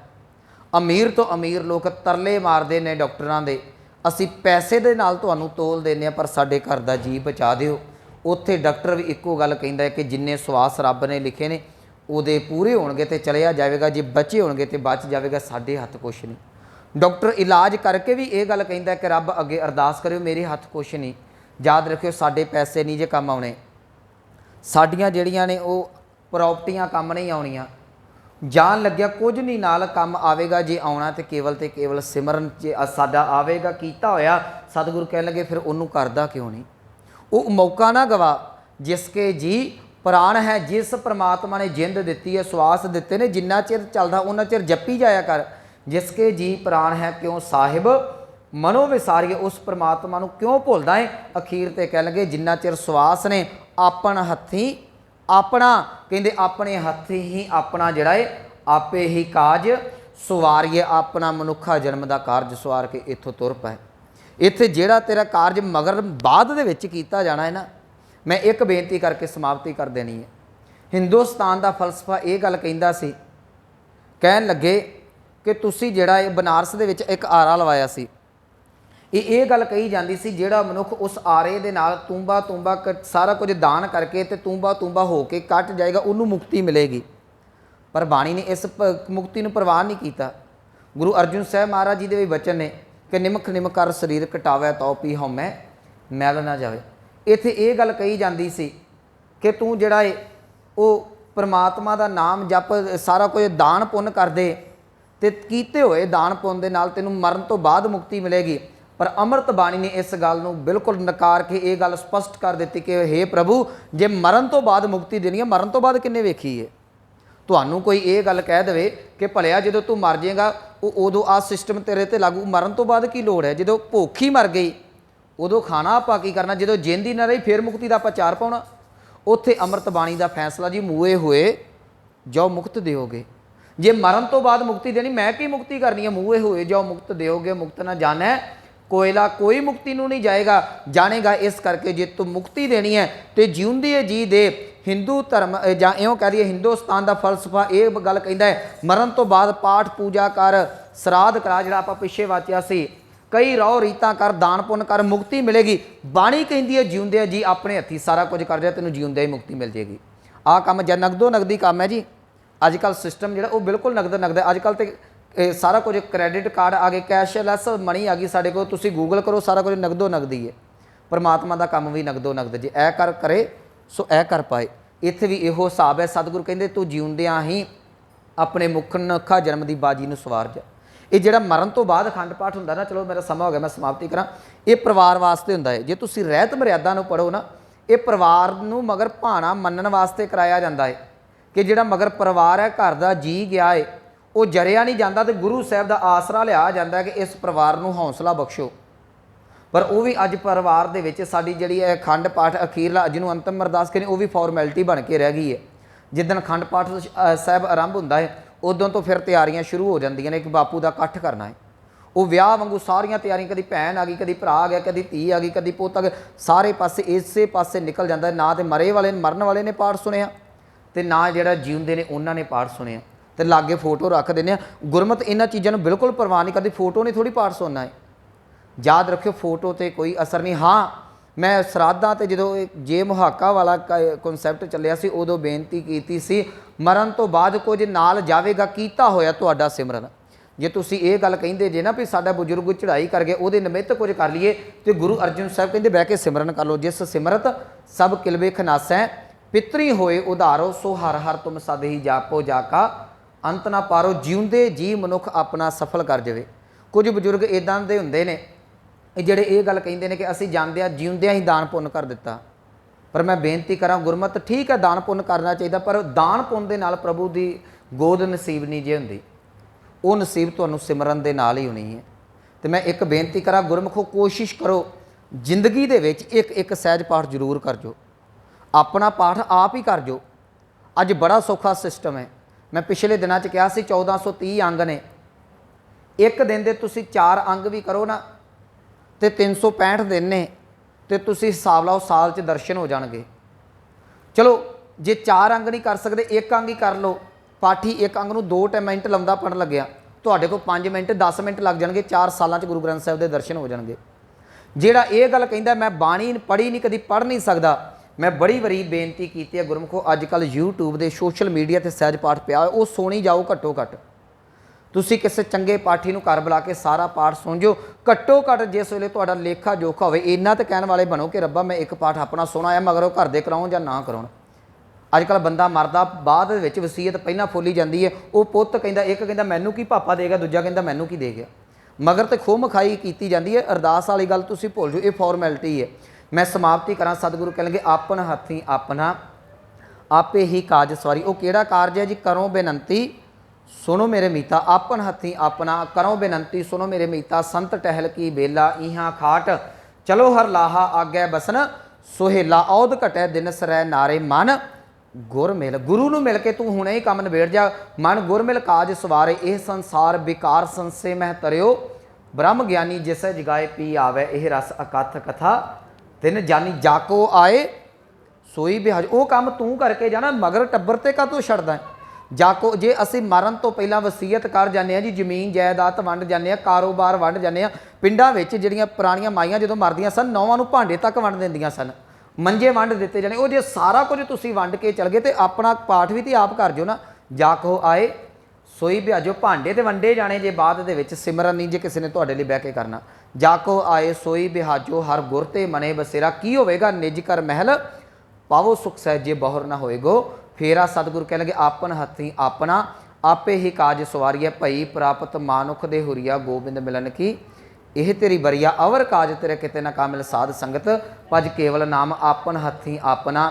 ਅਮੀਰ ਤੋਂ ਅਮੀਰ ਲੋਕ ਤਰਲੇ ਮਾਰਦੇ ਨੇ ਡਾਕਟਰਾਂ ਦੇ, ਅਸੀਂ ਪੈਸੇ ਦੇ ਨਾਲ ਤੁਹਾਨੂੰ ਤੋਲ ਦਿੰਦੇ ਹਾਂ, ਪਰ ਸਾਡੇ ਘਰ ਦਾ ਜੀ ਬਚਾ ਦਿਓ। ਉੱਥੇ ਡਾਕਟਰ ਵੀ ਇੱਕੋ ਗੱਲ ਕਹਿੰਦਾ ਹੈ ਕਿ ਜਿੰਨੇ ਸਵਾਸ ਰੱਬ ਨੇ ਲਿਖੇ ਨੇ ਉਹਦੇ ਪੂਰੇ ਹੋਣਗੇ ਤੇ ਚਲਿਆ ਜਾਵੇਗਾ, ਜੇ ਬਚੇ ਹੋਣਗੇ ਤੇ ਬਚ ਜਾਵੇਗਾ, ਸਾਡੇ ਹੱਥ ਕੁਛ ਨਹੀਂ। ਡਾਕਟਰ ਇਲਾਜ ਕਰਕੇ ਵੀ ਇਹ ਗੱਲ ਕਹਿੰਦਾ ਕਿ ਰੱਬ ਅੱਗੇ ਅਰਦਾਸ ਕਰਿਓ, ਮੇਰੇ ਹੱਥ ਕੁਛ ਨਹੀਂ। ਯਾਦ ਰੱਖਿਓ, ਸਾਡੇ ਪੈਸੇ ਨਹੀਂ ਜੇ ਕੰਮ ਆਉਣੇ, ਸਾਡੀਆਂ ਜਿਹੜੀਆਂ ਨੇ ਉਹ ਪ੍ਰੋਪਰਟੀਆਂ ਕੰਮ ਨਹੀਂ ਆਉਣੀਆਂ। ਜਾਣ ਲੱਗਿਆ ਕੁਝ ਨਹੀਂ ਨਾਲ ਕੰਮ ਆਵੇਗਾ, ਜੇ ਆਉਣਾ ਤੇ ਕੇਵਲ ਸਿਮਰਨ 'ਚ ਸਾਡਾ ਆਵੇਗਾ। ਕੀਤਾ ਹੋਇਆ ਸਤਿਗੁਰੂ ਕਹਿਣ ਲੱਗੇ ਫਿਰ ਉਹਨੂੰ ਕਰਦਾ ਕਿਉਂ ਨਹੀਂ। ਉਹ ਮੌਕਾ ਨਾ ਗਵਾ ਜਿਸਕੇ ਜੀ ਪ੍ਰਾਣ ਹੈ, ਜਿਸ ਪ੍ਰਮਾਤਮਾ ਨੇ ਜਿੰਦ ਦਿੱਤੀ ਹੈ, ਸਵਾਸ ਦਿੱਤੇ ਨੇ, ਜਿੰਨਾ ਚਿਰ ਚੱਲਦਾ ਉਹਨਾਂ ਚਿਰ ਜੱਪੀ ਜਾਇਆ ਕਰ। ਜਿਸਕੇ ਜੀ ਪ੍ਰਾਣ ਹੈ ਕਿਉਂ ਸਾਹਿਬ ਮਨੋ ਵਿਸਾਰੀਏ, ਉਸ ਪ੍ਰਮਾਤਮਾ ਨੂੰ ਕਿਉਂ ਭੁੱਲਦਾ ਹੈ। ਅਖੀਰ ਤੇ ਕਹਿ ਲਗੇ ਜਿੰਨਾ ਚਿਰ ਸਵਾਸ ਨੇ ਆਪਣ ਹੱਥੀਂ ਆਪਣਾ, ਕਹਿੰਦੇ ਆਪਣੇ ਹੱਥੀਂ ਹੀ ਆਪਣਾ ਜਿਹੜਾ ਹੈ ਆਪੇ ਹੀ ਕਾਜ ਸਵਾਰੀਏ। ਆਪਣਾ ਮਨੁੱਖਾ ਜਨਮ ਦਾ ਕਾਰਜ ਸਵਾਰ ਕੇ ਇੱਥੋਂ ਤੁਰ ਪਏ। ਇੱਥੇ ਜਿਹੜਾ ਤੇਰਾ ਕਾਰਜ ਮਗਰ ਬਾਅਦ ਦੇ ਵਿੱਚ ਕੀਤਾ ਜਾਣਾ ਹੈ ਨਾ, ਮੈਂ ਇੱਕ ਬੇਨਤੀ ਕਰਕੇ ਸਮਾਪਤੀ ਕਰ ਦੇਣੀ ਹੈ। ਹਿੰਦੁਸਤਾਨ ਦਾ ਫਲਸਫਾ ਇਹ ਗੱਲ ਕਹਿੰਦਾ ਸੀ, ਕਹਿਣ ਲੱਗੇ ਕਿ ਤੁਸੀਂ ਜਿਹੜਾ ਇਹ ਬਨਾਰਸ ਦੇ ਵਿੱਚ ਇੱਕ ਆਰਾ ਲਵਾਇਆ ਸੀ, ਇਹ ਗੱਲ ਕਹੀ ਜਾਂਦੀ ਸੀ ਜਿਹੜਾ ਮਨੁੱਖ ਉਸ ਆਰੇ ਦੇ ਨਾਲ ਤੂੰਬਾ ਸਾਰਾ ਕੁਝ ਦਾਨ ਕਰਕੇ ਤੇ ਤੂੰਬਾ ਹੋ ਕੇ ਕੱਟ ਜਾਏਗਾ, ਉਹਨੂੰ ਮੁਕਤੀ ਮਿਲੇਗੀ। ਪਰ ਬਾਣੀ ਨੇ ਇਸ ਮੁਕਤੀ ਨੂੰ ਪ੍ਰਵਾਨ ਨਹੀਂ ਕੀਤਾ। ਗੁਰੂ ਅਰਜਨ ਸਾਹਿਬ ਮਹਾਰਾਜ ਜੀ ਦੇ ਵੀ ਬਚਨ ਨੇ ਕਿ ਨਿਮਖ ਕਰ ਸਰੀਰ ਕਟਾਵੇ ਤਉ ਪੀ ਹਉਮੈ ਮੈਲ ਨਾ ਜਾਵੇ। ਇੱਥੇ ਇਹ ਗੱਲ ਕਹੀ ਜਾਂਦੀ ਸੀ ਕਿ ਤੂੰ ਜਿਹੜਾ ਏ ਉਹ ਪਰਮਾਤਮਾ ਦਾ ਨਾਮ ਜਪ, ਸਾਰਾ ਕੁਝ ਦਾਨ ਪੁੰਨ ਕਰਦੇ ਤੇ ਕੀਤੇ ਹੋਏ ਦਾਨ ਪੁੰਨ ਦੇ ਨਾਲ ਤੈਨੂੰ ਮਰਨ ਤੋਂ ਬਾਅਦ ਮੁਕਤੀ ਮਿਲੇਗੀ। ਪਰ ਅੰਮ੍ਰਿਤ ਬਾਣੀ ਨੇ ਇਸ ਗੱਲ ਨੂੰ ਬਿਲਕੁਲ ਨਕਾਰ ਕੇ ਇਹ ਗੱਲ ਸਪਸ਼ਟ ਕਰ ਦਿੱਤੀ ਕਿ ਹੇ ਪ੍ਰਭੂ, ਜੇ ਮਰਨ ਤੋਂ ਬਾਅਦ ਮੁਕਤੀ ਦੇਣੀ ਹੈ, ਮਰਨ ਤੋਂ ਬਾਅਦ ਕਿੰਨੇ ਵੇਖੀ ਹੈ। ਤੁਹਾਨੂੰ ਕੋਈ ਇਹ ਗੱਲ ਕਹਿ ਦੇਵੇ ਕਿ ਭਲਿਆ ਜਦੋਂ ਤੂੰ ਮਰ ਜਾਏਗਾ ਉਹ ਉਦੋਂ ਆਹ ਸਿਸਟਮ ਤੇਰੇ ਤੇ ਲਾਗੂ, ਮਰਨ ਤੋਂ ਬਾਅਦ ਕੀ ਲੋੜ ਹੈ। ਜਦੋਂ ਭੁੱਖ ਹੀ ਮਰ ਗਈ ਉਦੋਂ ਖਾਣਾ ਆਪਾਂ ਕੀ ਕਰਨਾ, ਜਦੋਂ ਜਿੰਦੀ ਨਾ ਰਹੀ ਫਿਰ ਮੁਕਤੀ ਦਾ ਆਪਾਂ ਚਾਰ ਪਾਉਣਾ। ਉੱਥੇ ਅੰਮ੍ਰਿਤ ਬਾਣੀ ਦਾ ਫੈਸਲਾ ਜੀ, ਮੂਏ ਹੋਏ ਜੋ ਮੁਕਤ ਦਿਓਗੇ। ਜੇ ਮਰਨ ਤੋਂ ਬਾਅਦ ਮੁਕਤੀ ਦੇਣੀ, ਮੈਂ ਕੀ ਮੁਕਤੀ ਕਰਨੀ ਹੈ। ਮੂਏ ਹੋਏ ਜੋ ਮੁਕਤ ਦਿਓਗੇ, ਮੁਕਤ ਨਾ ਜਾਣੈ ਕੋਇਲਾ, ਕੋਈ ਮੁਕਤੀ ਨੂੰ ਨਹੀਂ ਜਾਏਗਾ ਜਾਣੇਗਾ। ਇਸ ਕਰਕੇ ਜੇ ਤੂੰ ਮੁਕਤੀ ਦੇਣੀ ਹੈ ਤੇ ਜਿਉਂਦੇ ਜੀ ਦੇ ਹਿੰਦੂ ਧਰਮ ਜਾਂ ਇਉਂ ਕਹਿ ਲਈਏ ਹਿੰਦੁਸਤਾਨ ਦਾ ਫਲਸਫਾ ਇਹ ਗੱਲ ਕਹਿੰਦਾ ਹੈ ਮਰਨ ਤੋਂ ਬਾਅਦ ਪਾਠ ਪੂਜਾ ਕਰ, ਸਰਾਧ ਕਰਾ, ਜਿਹੜਾ ਆਪਾਂ ਪਿੱਛੇ ਵਾਚਿਆ ਸੀ, ਕਈ ਰਹੁ ਰੀਤਾਂ ਕਰ, ਦਾਨ ਪੁੰਨ ਕਰ, ਮੁਕਤੀ ਮਿਲੇਗੀ। ਬਾਣੀ ਕਹਿੰਦੀ ਹੈ ਜਿਉਂਦੇ ਜੀ ਆਪਣੇ ਹੱਥੀਂ ਸਾਰਾ ਕੁਝ ਕਰ ਜਾ, ਤੈਨੂੰ ਜਿਉਂਦੇ ਹੀ ਮੁਕਤੀ ਮਿਲ ਜੇਗੀ। ਆਹ ਕੰਮ ਜਾਂ ਨਗਦੋ ਨਗਦੀ ਕੰਮ ਹੈ ਜੀ। ਅੱਜ ਕੱਲ੍ਹ ਸਿਸਟਮ ਜਿਹੜਾ ਉਹ ਬਿਲਕੁਲ ਨਗਦ ਹੈ। ਅੱਜ ਕੱਲ੍ਹ ਤੇ ਸਾਰਾ ਕੁਝ ਕ੍ਰੈਡਿਟ ਕਾਰਡ ਆ ਗਏ, ਕੈਸ਼ਲੈਸ ਮਨੀ ਆ ਗਈ ਸਾਡੇ ਕੋਲ। ਤੁਸੀਂ ਗੂਗਲ ਕਰੋ, ਸਾਰਾ ਕੁਝ ਨਗਦੋ ਨਗਦੀ ਹੈ। ਪਰਮਾਤਮਾ ਦਾ ਕੰਮ ਵੀ ਨਗਦੋ ਨਗਦ, ਜੇ ਇਹ ਕਰੇ ਸੋ ਇਹ ਕਰ ਪਾਏ। ਇੱਥੇ ਵੀ ਇਹੋ ਹਿਸਾਬ ਹੈ। ਸਤਿਗੁਰੂ ਕਹਿੰਦੇ ਤੂੰ ਜਿਉਂਦਿਆਂ ਹੀ ਆਪਣੇ ਮੁੱਖਾ ਜਨਮ ਦੀ ਬਾਜੀ ਨੂੰ ਸਵਾਰ ਜਾ। ਇਹ ਜਿਹੜਾ ਮਰਨ ਤੋਂ ਬਾਅਦ ਅਖੰਡ ਪਾਠ ਹੁੰਦਾ ਨਾ, ਚਲੋ ਮੇਰਾ ਸਮਾਂ ਹੋ ਗਿਆ, ਮੈਂ ਸਮਾਪਤੀ ਕਰਾਂ। ਇਹ ਪਰਿਵਾਰ ਵਾਸਤੇ ਹੁੰਦਾ ਹੈ। ਜੇ ਤੁਸੀਂ ਰਹਿਤ ਮਰਿਆਦਾ ਨੂੰ ਪੜ੍ਹੋ ਨਾ, ਇਹ ਪਰਿਵਾਰ ਨੂੰ ਮਗਰ ਭਾਣਾ ਮੰਨਣ ਵਾਸਤੇ ਕਰਾਇਆ ਜਾਂਦਾ ਹੈ ਕਿ ਜਿਹੜਾ ਮਗਰ ਪਰਿਵਾਰ ਹੈ, ਘਰ ਦਾ ਜੀ ਗਿਆ ਹੈ, ਉਹ ਜਰਿਆ ਨਹੀਂ ਜਾਂਦਾ ਤੇ ਗੁਰੂ ਸਾਹਿਬ ਦਾ ਆਸਰਾ ਲਿਆ ਜਾਂਦਾ ਕਿ ਇਸ ਪਰਿਵਾਰ ਨੂੰ ਹੌਸਲਾ ਬਖਸ਼ੋ। ਪਰ ਉਹ ਵੀ ਅੱਜ ਪਰਿਵਾਰ ਦੇ ਵਿੱਚ ਸਾਡੀ ਜਿਹੜੀ ਹੈ ਅਖੰਡ ਪਾਠ ਅਖੀਰਲਾ ਜਿਹਨੂੰ ਅੰਤਮ ਅਰਦਾਸ ਕਹਿੰਦੇ, ਉਹ ਵੀ ਫਾਰਮੈਲਿਟੀ ਬਣ ਕੇ ਰਹਿ ਗਈ ਹੈ। ਜਿੱਦਣ ਅਖੰਡ ਪਾਠ ਸਾਹਿਬ ਆਰੰਭ ਹੁੰਦਾ ਹੈ ਉਦੋਂ ਤੋਂ ਫਿਰ ਤਿਆਰੀਆਂ ਸ਼ੁਰੂ ਹੋ ਜਾਂਦੀਆਂ ਨੇ ਕਿ ਬਾਪੂ ਦਾ ਇਕੱਠ ਕਰਨਾ ਹੈ। ਉਹ ਵਿਆਹ ਵਾਂਗੂ ਸਾਰੀਆਂ ਤਿਆਰੀਆਂ, ਕਦੀ ਭੈਣ ਆ ਗਈ, ਕਦੀ ਭਰਾ ਆ ਗਿਆ, ਕਦੀ ਧੀ ਆ ਗਈ, ਕਦੀ ਪੁੱਤ ਆ ਗਿਆ, ਸਾਰੇ ਪਾਸੇ ਇਸੇ ਪਾਸੇ ਨਿਕਲ ਜਾਂਦਾ। ਨਾ ਤੇ ਮਰਨ ਵਾਲੇ ਨੇ ਪਾਠ ਸੁਣਿਆ ਤੇ ਨਾ ਜਿਹੜਾ ਜਿਉਂਦੇ ਨੇ ਉਹਨਾਂ ਨੇ ਪਾਠ ਸੁਣਿਆ, ਤੇ ਲਾਗੇ ਫੋਟੋ ਰੱਖ ਦਿੰਦੇ ਆ। ਗੁਰਮਤ ਇਹਨਾਂ ਚੀਜ਼ਾਂ ਨੂੰ ਬਿਲਕੁਲ ਪਰਵਾਹ ਨਹੀਂ ਕਰਦੀ। ਫੋਟੋ ਨੇ ਥੋੜੀ ਪਾਠ ਸੁਣਨਾ ਹੈ। ਯਾਦ ਰੱਖਿਓ, ਫੋਟੋ ਤੇ ਕੋਈ ਅਸਰ ਨਹੀਂ। ਹਾਂ, ਮੈਂ ਸਰਾਧਾਂ ਤੇ ਜਦੋਂ ਜੇ ਮੁਹਾਕਾ ਵਾਲਾ ਕਨਸੈਪਟ ਚੱਲਿਆ ਸੀ ਉਦੋਂ ਬੇਨਤੀ ਕੀਤੀ ਸੀ, ਮਰਨ ਤੋਂ ਬਾਅਦ ਕੁਝ ਨਾਲ ਜਾਵੇਗਾ ਕੀਤਾ ਹੋਇਆ ਤੁਹਾਡਾ ਸਿਮਰਨ। ਜੇ ਤੁਸੀਂ ਇਹ ਗੱਲ ਕਹਿੰਦੇ ਜੇ ਨਾ ਵੀ ਸਾਡਾ ਬਜ਼ੁਰਗ ਚੜ੍ਹਾਈ ਕਰ ਗਏ, ਉਹਦੇ ਨਿਮਿੱਤ ਕੁਝ ਕਰ ਲਈਏ, ਤੇ ਗੁਰੂ ਅਰਜਨ ਸਾਹਿਬ ਕਹਿੰਦੇ ਬਹਿ ਕੇ ਸਿਮਰਨ ਕਰ ਲਓ। ਜਿਸ ਸਿਮਰਤ ਸਭ ਕਿਲਵੇ ਖਨਾਸੈ, ਪਿਤਰੀ ਹੋਏ ਉਧਾਰੋ, ਸੋ ਹਰ ਹਰ ਤੁਮ ਸਦ ਹੀ ਜਾਪੋ ਜਾ ਕਾ ਅੰਤ ਨਾ ਪਾਰੋ। ਜਿਉਂਦੇ ਜੀ ਮਨੁੱਖ ਆਪਣਾ ਸਫਲ ਕਰ ਜਾਵੇ। ਕੁਝ ਬਜ਼ੁਰਗ ਇੱਦਾਂ ਦੇ ਹੁੰਦੇ ਨੇ ਜਿਹੜੇ ਇਹ ਗੱਲ ਕਹਿੰਦੇ ਨੇ ਕਿ ਅਸੀਂ ਜਾਂਦਿਆਂ ਜਿਉਂਦਿਆਂ ਹੀ ਦਾਨ ਪੁੰਨ ਕਰ ਦਿੱਤਾ। ਪਰ ਮੈਂ ਬੇਨਤੀ ਕਰਾਂ, ਗੁਰਮਤ ਠੀਕ ਹੈ ਦਾਨ ਪੁੰਨ ਕਰਨਾ ਚਾਹੀਦਾ, ਪਰ ਦਾਨ ਪੁੰਨ ਦੇ ਨਾਲ ਪ੍ਰਭੂ ਦੀ ਗੋਦ ਨਸੀਬ ਨਹੀਂ ਜੇ ਹੁੰਦੀ। ਉਹ ਨਸੀਬ ਤੁਹਾਨੂੰ ਸਿਮਰਨ ਦੇ ਨਾਲ ਹੀ ਹੋਣੀ ਹੈ। तो मैं एक बेनती करा गुरमुखो कोशिश करो जिंदगी दे विच एक एक सहज पाठ जरूर कर जो, अपना पाठ आप ही कर जो। अज बड़ा सौखा सिस्टम है। मैं पिछले दिनों च कहा 1430 अंग ने, एक दिन के तुसी 4 अंग भी करो ना तो 365 दिन ने, तो तुसी हिसाब लाओ साल च दर्शन हो जाएंगे। चलो जे 4 अंग नहीं कर सकते, एक अंग ही कर लो। पाठी एक अंग में 2 मिनट लाउंदा पढ़न लग्या, तुहाडे कोल 5 मिनट 10 मिनट लग जाएंगे, 4 सालों गुरु ग्रंथ साहिब के दर्शन हो जाएंगे। ਜਿਹੜਾ ਇਹ ਗੱਲ ਕਹਿੰਦਾ मैं बाणी पढ़ी नहीं कभी पढ़ नहीं सकता, मैं बड़ी वारी बेनती की है गुरमुखो अजकल यूट्यूब के सोशल मीडिया से सहज पाठ पिया वो सुनी जाओ। घट्टो घट्ट तुसी किसी चंगे पाठी नूं घर बुला के सारा पाठ सुन जो। घट्टो घट्ट जिस वेले तुहाडा लेखा जोखा होवे इन्ना तो कहने वाले बनो कि रब्बा मैं एक पाठ अपना सुना है मगर वो घर दे कराउण जां ना कराउण। अजकल बंदा मरदा बाद विच वसीयत पहलां फुली जाती है, वो पुत्त कहंदा एक कहंदा मैनू की पापा देगा, दूजा कहंदा मैनू की दे गया, मगर तो खो मखाई की जाती है। अरदास वाली गल तुसीं भुल जाओ, ये फॉर्मैलिटी है। मैं समाप्ति करा, सतगुरु कहेंगे आपन हथी अपना आपे ही काज सवारी। वो किहड़ा कारज है जी? करो बेनंती सुनो मेरे मीता, आपन हथी अपना करो बेनंती सुनो मेरे मीता, संत टहल की बेला इहां खाट, चलो हर लाहा आगे बसन सुहेला, औद घटै दिन सरै नारे मन गुर मिल। गुरु नूं मिल के तू हुणे ही काम निबेड़ जा, मन गुर मिल काज सवारे, यह संसार विकार संसे मह तरियो, ब्रह्म ज्ञानी जिसे जगाए पी आवे, यह रस अकथ कथा तिन जानी, जाको आए सोई बिहाज। वो काम तू करके जाना, मगर टब्बर ते का तू छड्डदा है? जाको जे असी मरण तो पहला वसीयत कर जाने जी, जमीन जायदाद वंड जाने, कारोबार वंड जाने, पिंडां विच जिहड़ियां पुराणियां माईयां जदों मरदियां सन नौवां नूं भांडे तक वंड दिंदियां सन, मंजे वंड दिते जाने। वो जे सारा कुछ तुसीं वंड के चल गए तो अपना पाठ भी तो आप कर जो ना। जाको आए सोई बिहाजो, भांडे तो वंडे जाने जे बाद दे विच सिमरन नहीं जे किसी ने तुहाडे लई बह के करना। जाको आए सोई बिहाजो हर गुर ते मने बसेरा, की होवेगा निज कर महल पावो सुख सहजे बहुर ना होएगो फेरा। सतगुरु कह लगे आपन हथी अपना आपे ही काज सवारिया, भई प्राप्त मानुख दे हुरिया गोबिंद मिलन की, यह तेरी बरिया अवर काज तेरे किते ना कामिल साध संगत, भज केवल नाम आपन हथी अपना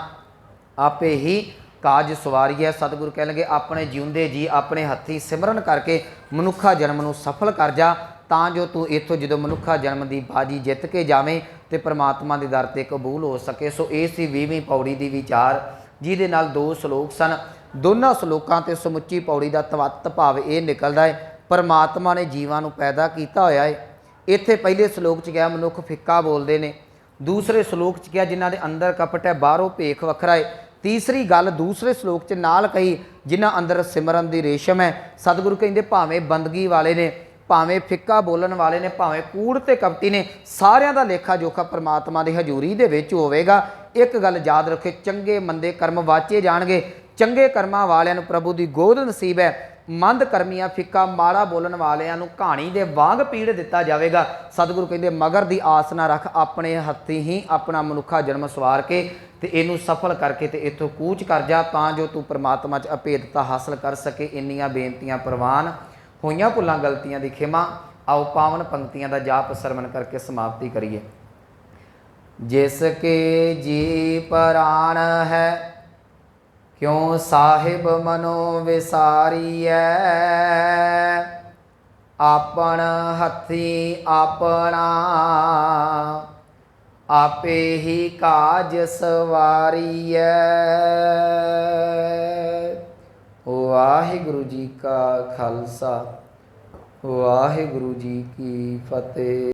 आपे ही काज सवारिया। सतगुरु कह लगे अपने जिउंदे जी अपने हथी सिमरन करके मनुखा जन्म नूं सफल कर जा, तां जो तू इत्थों जो मनुखा जन्म की बाजी जित के जावें तो परमात्मा के दर ते कबूल हो सके। सो ये सी 20वीं पौड़ी की विचार, जिहदे नाल 2 श्लोक सन। दोनों श्लोकां ते समुच्ची पौड़ी का तवत्त भाव ये निकलदा है, परमात्मा ने जीवां नूं पैदा कीता होया है। इत्थे पहले श्लोक च कहा मनुख फिक्का बोलते हैं, दूसरे श्लोक च कहा जिन्हां दे अंदर कपट है बाहरों भेख वखरा है, तीसरी गल दूसरे श्लोक च नाल कही जिन्हां अंदर सिमरन दी रेशम है। सतगुरु कहिंदे भावें बंदगी वाले ने, भावें फिक्का बोलन वाले ने, भावें कूड़ ते कपटी ने, सारियां दा लेखा जोखा परमात्मा की हजूरी दे विच होवेगा। एक गल याद रखे, चंगे मंदे कर्म वाचे जाणगे, चंगे कर्मां वालियां नूं प्रभु की गोद नसीब है, मंद कर्मियां फिक्का माड़ा बोलन वालियां नूं कहानी दे वांग पीड़ दिता जाएगा। सतगुरु कहते मगर दी आस ना रख, अपने हत्थी ही अपना मनुखा जन्म सवार के ते इनू सफल करके ते इत्थों कूच कर जा, तां जो तू परमात्मा च अभेदता हासिल कर सके। इन्नियां बेनतियां प्रवान होइयां, भुलां गलतियां दी खिमा। आओ पावन पंक्तियां दा जाप सरवण करके समाप्ति करिए। जिसके जी प्राण है क्यों साहिब मनो विसारियै, आपन हथी अपना आपे ही काज सवारियै। वाहिगुरु जी का खालसा वाहिगुरु जी की फतेह।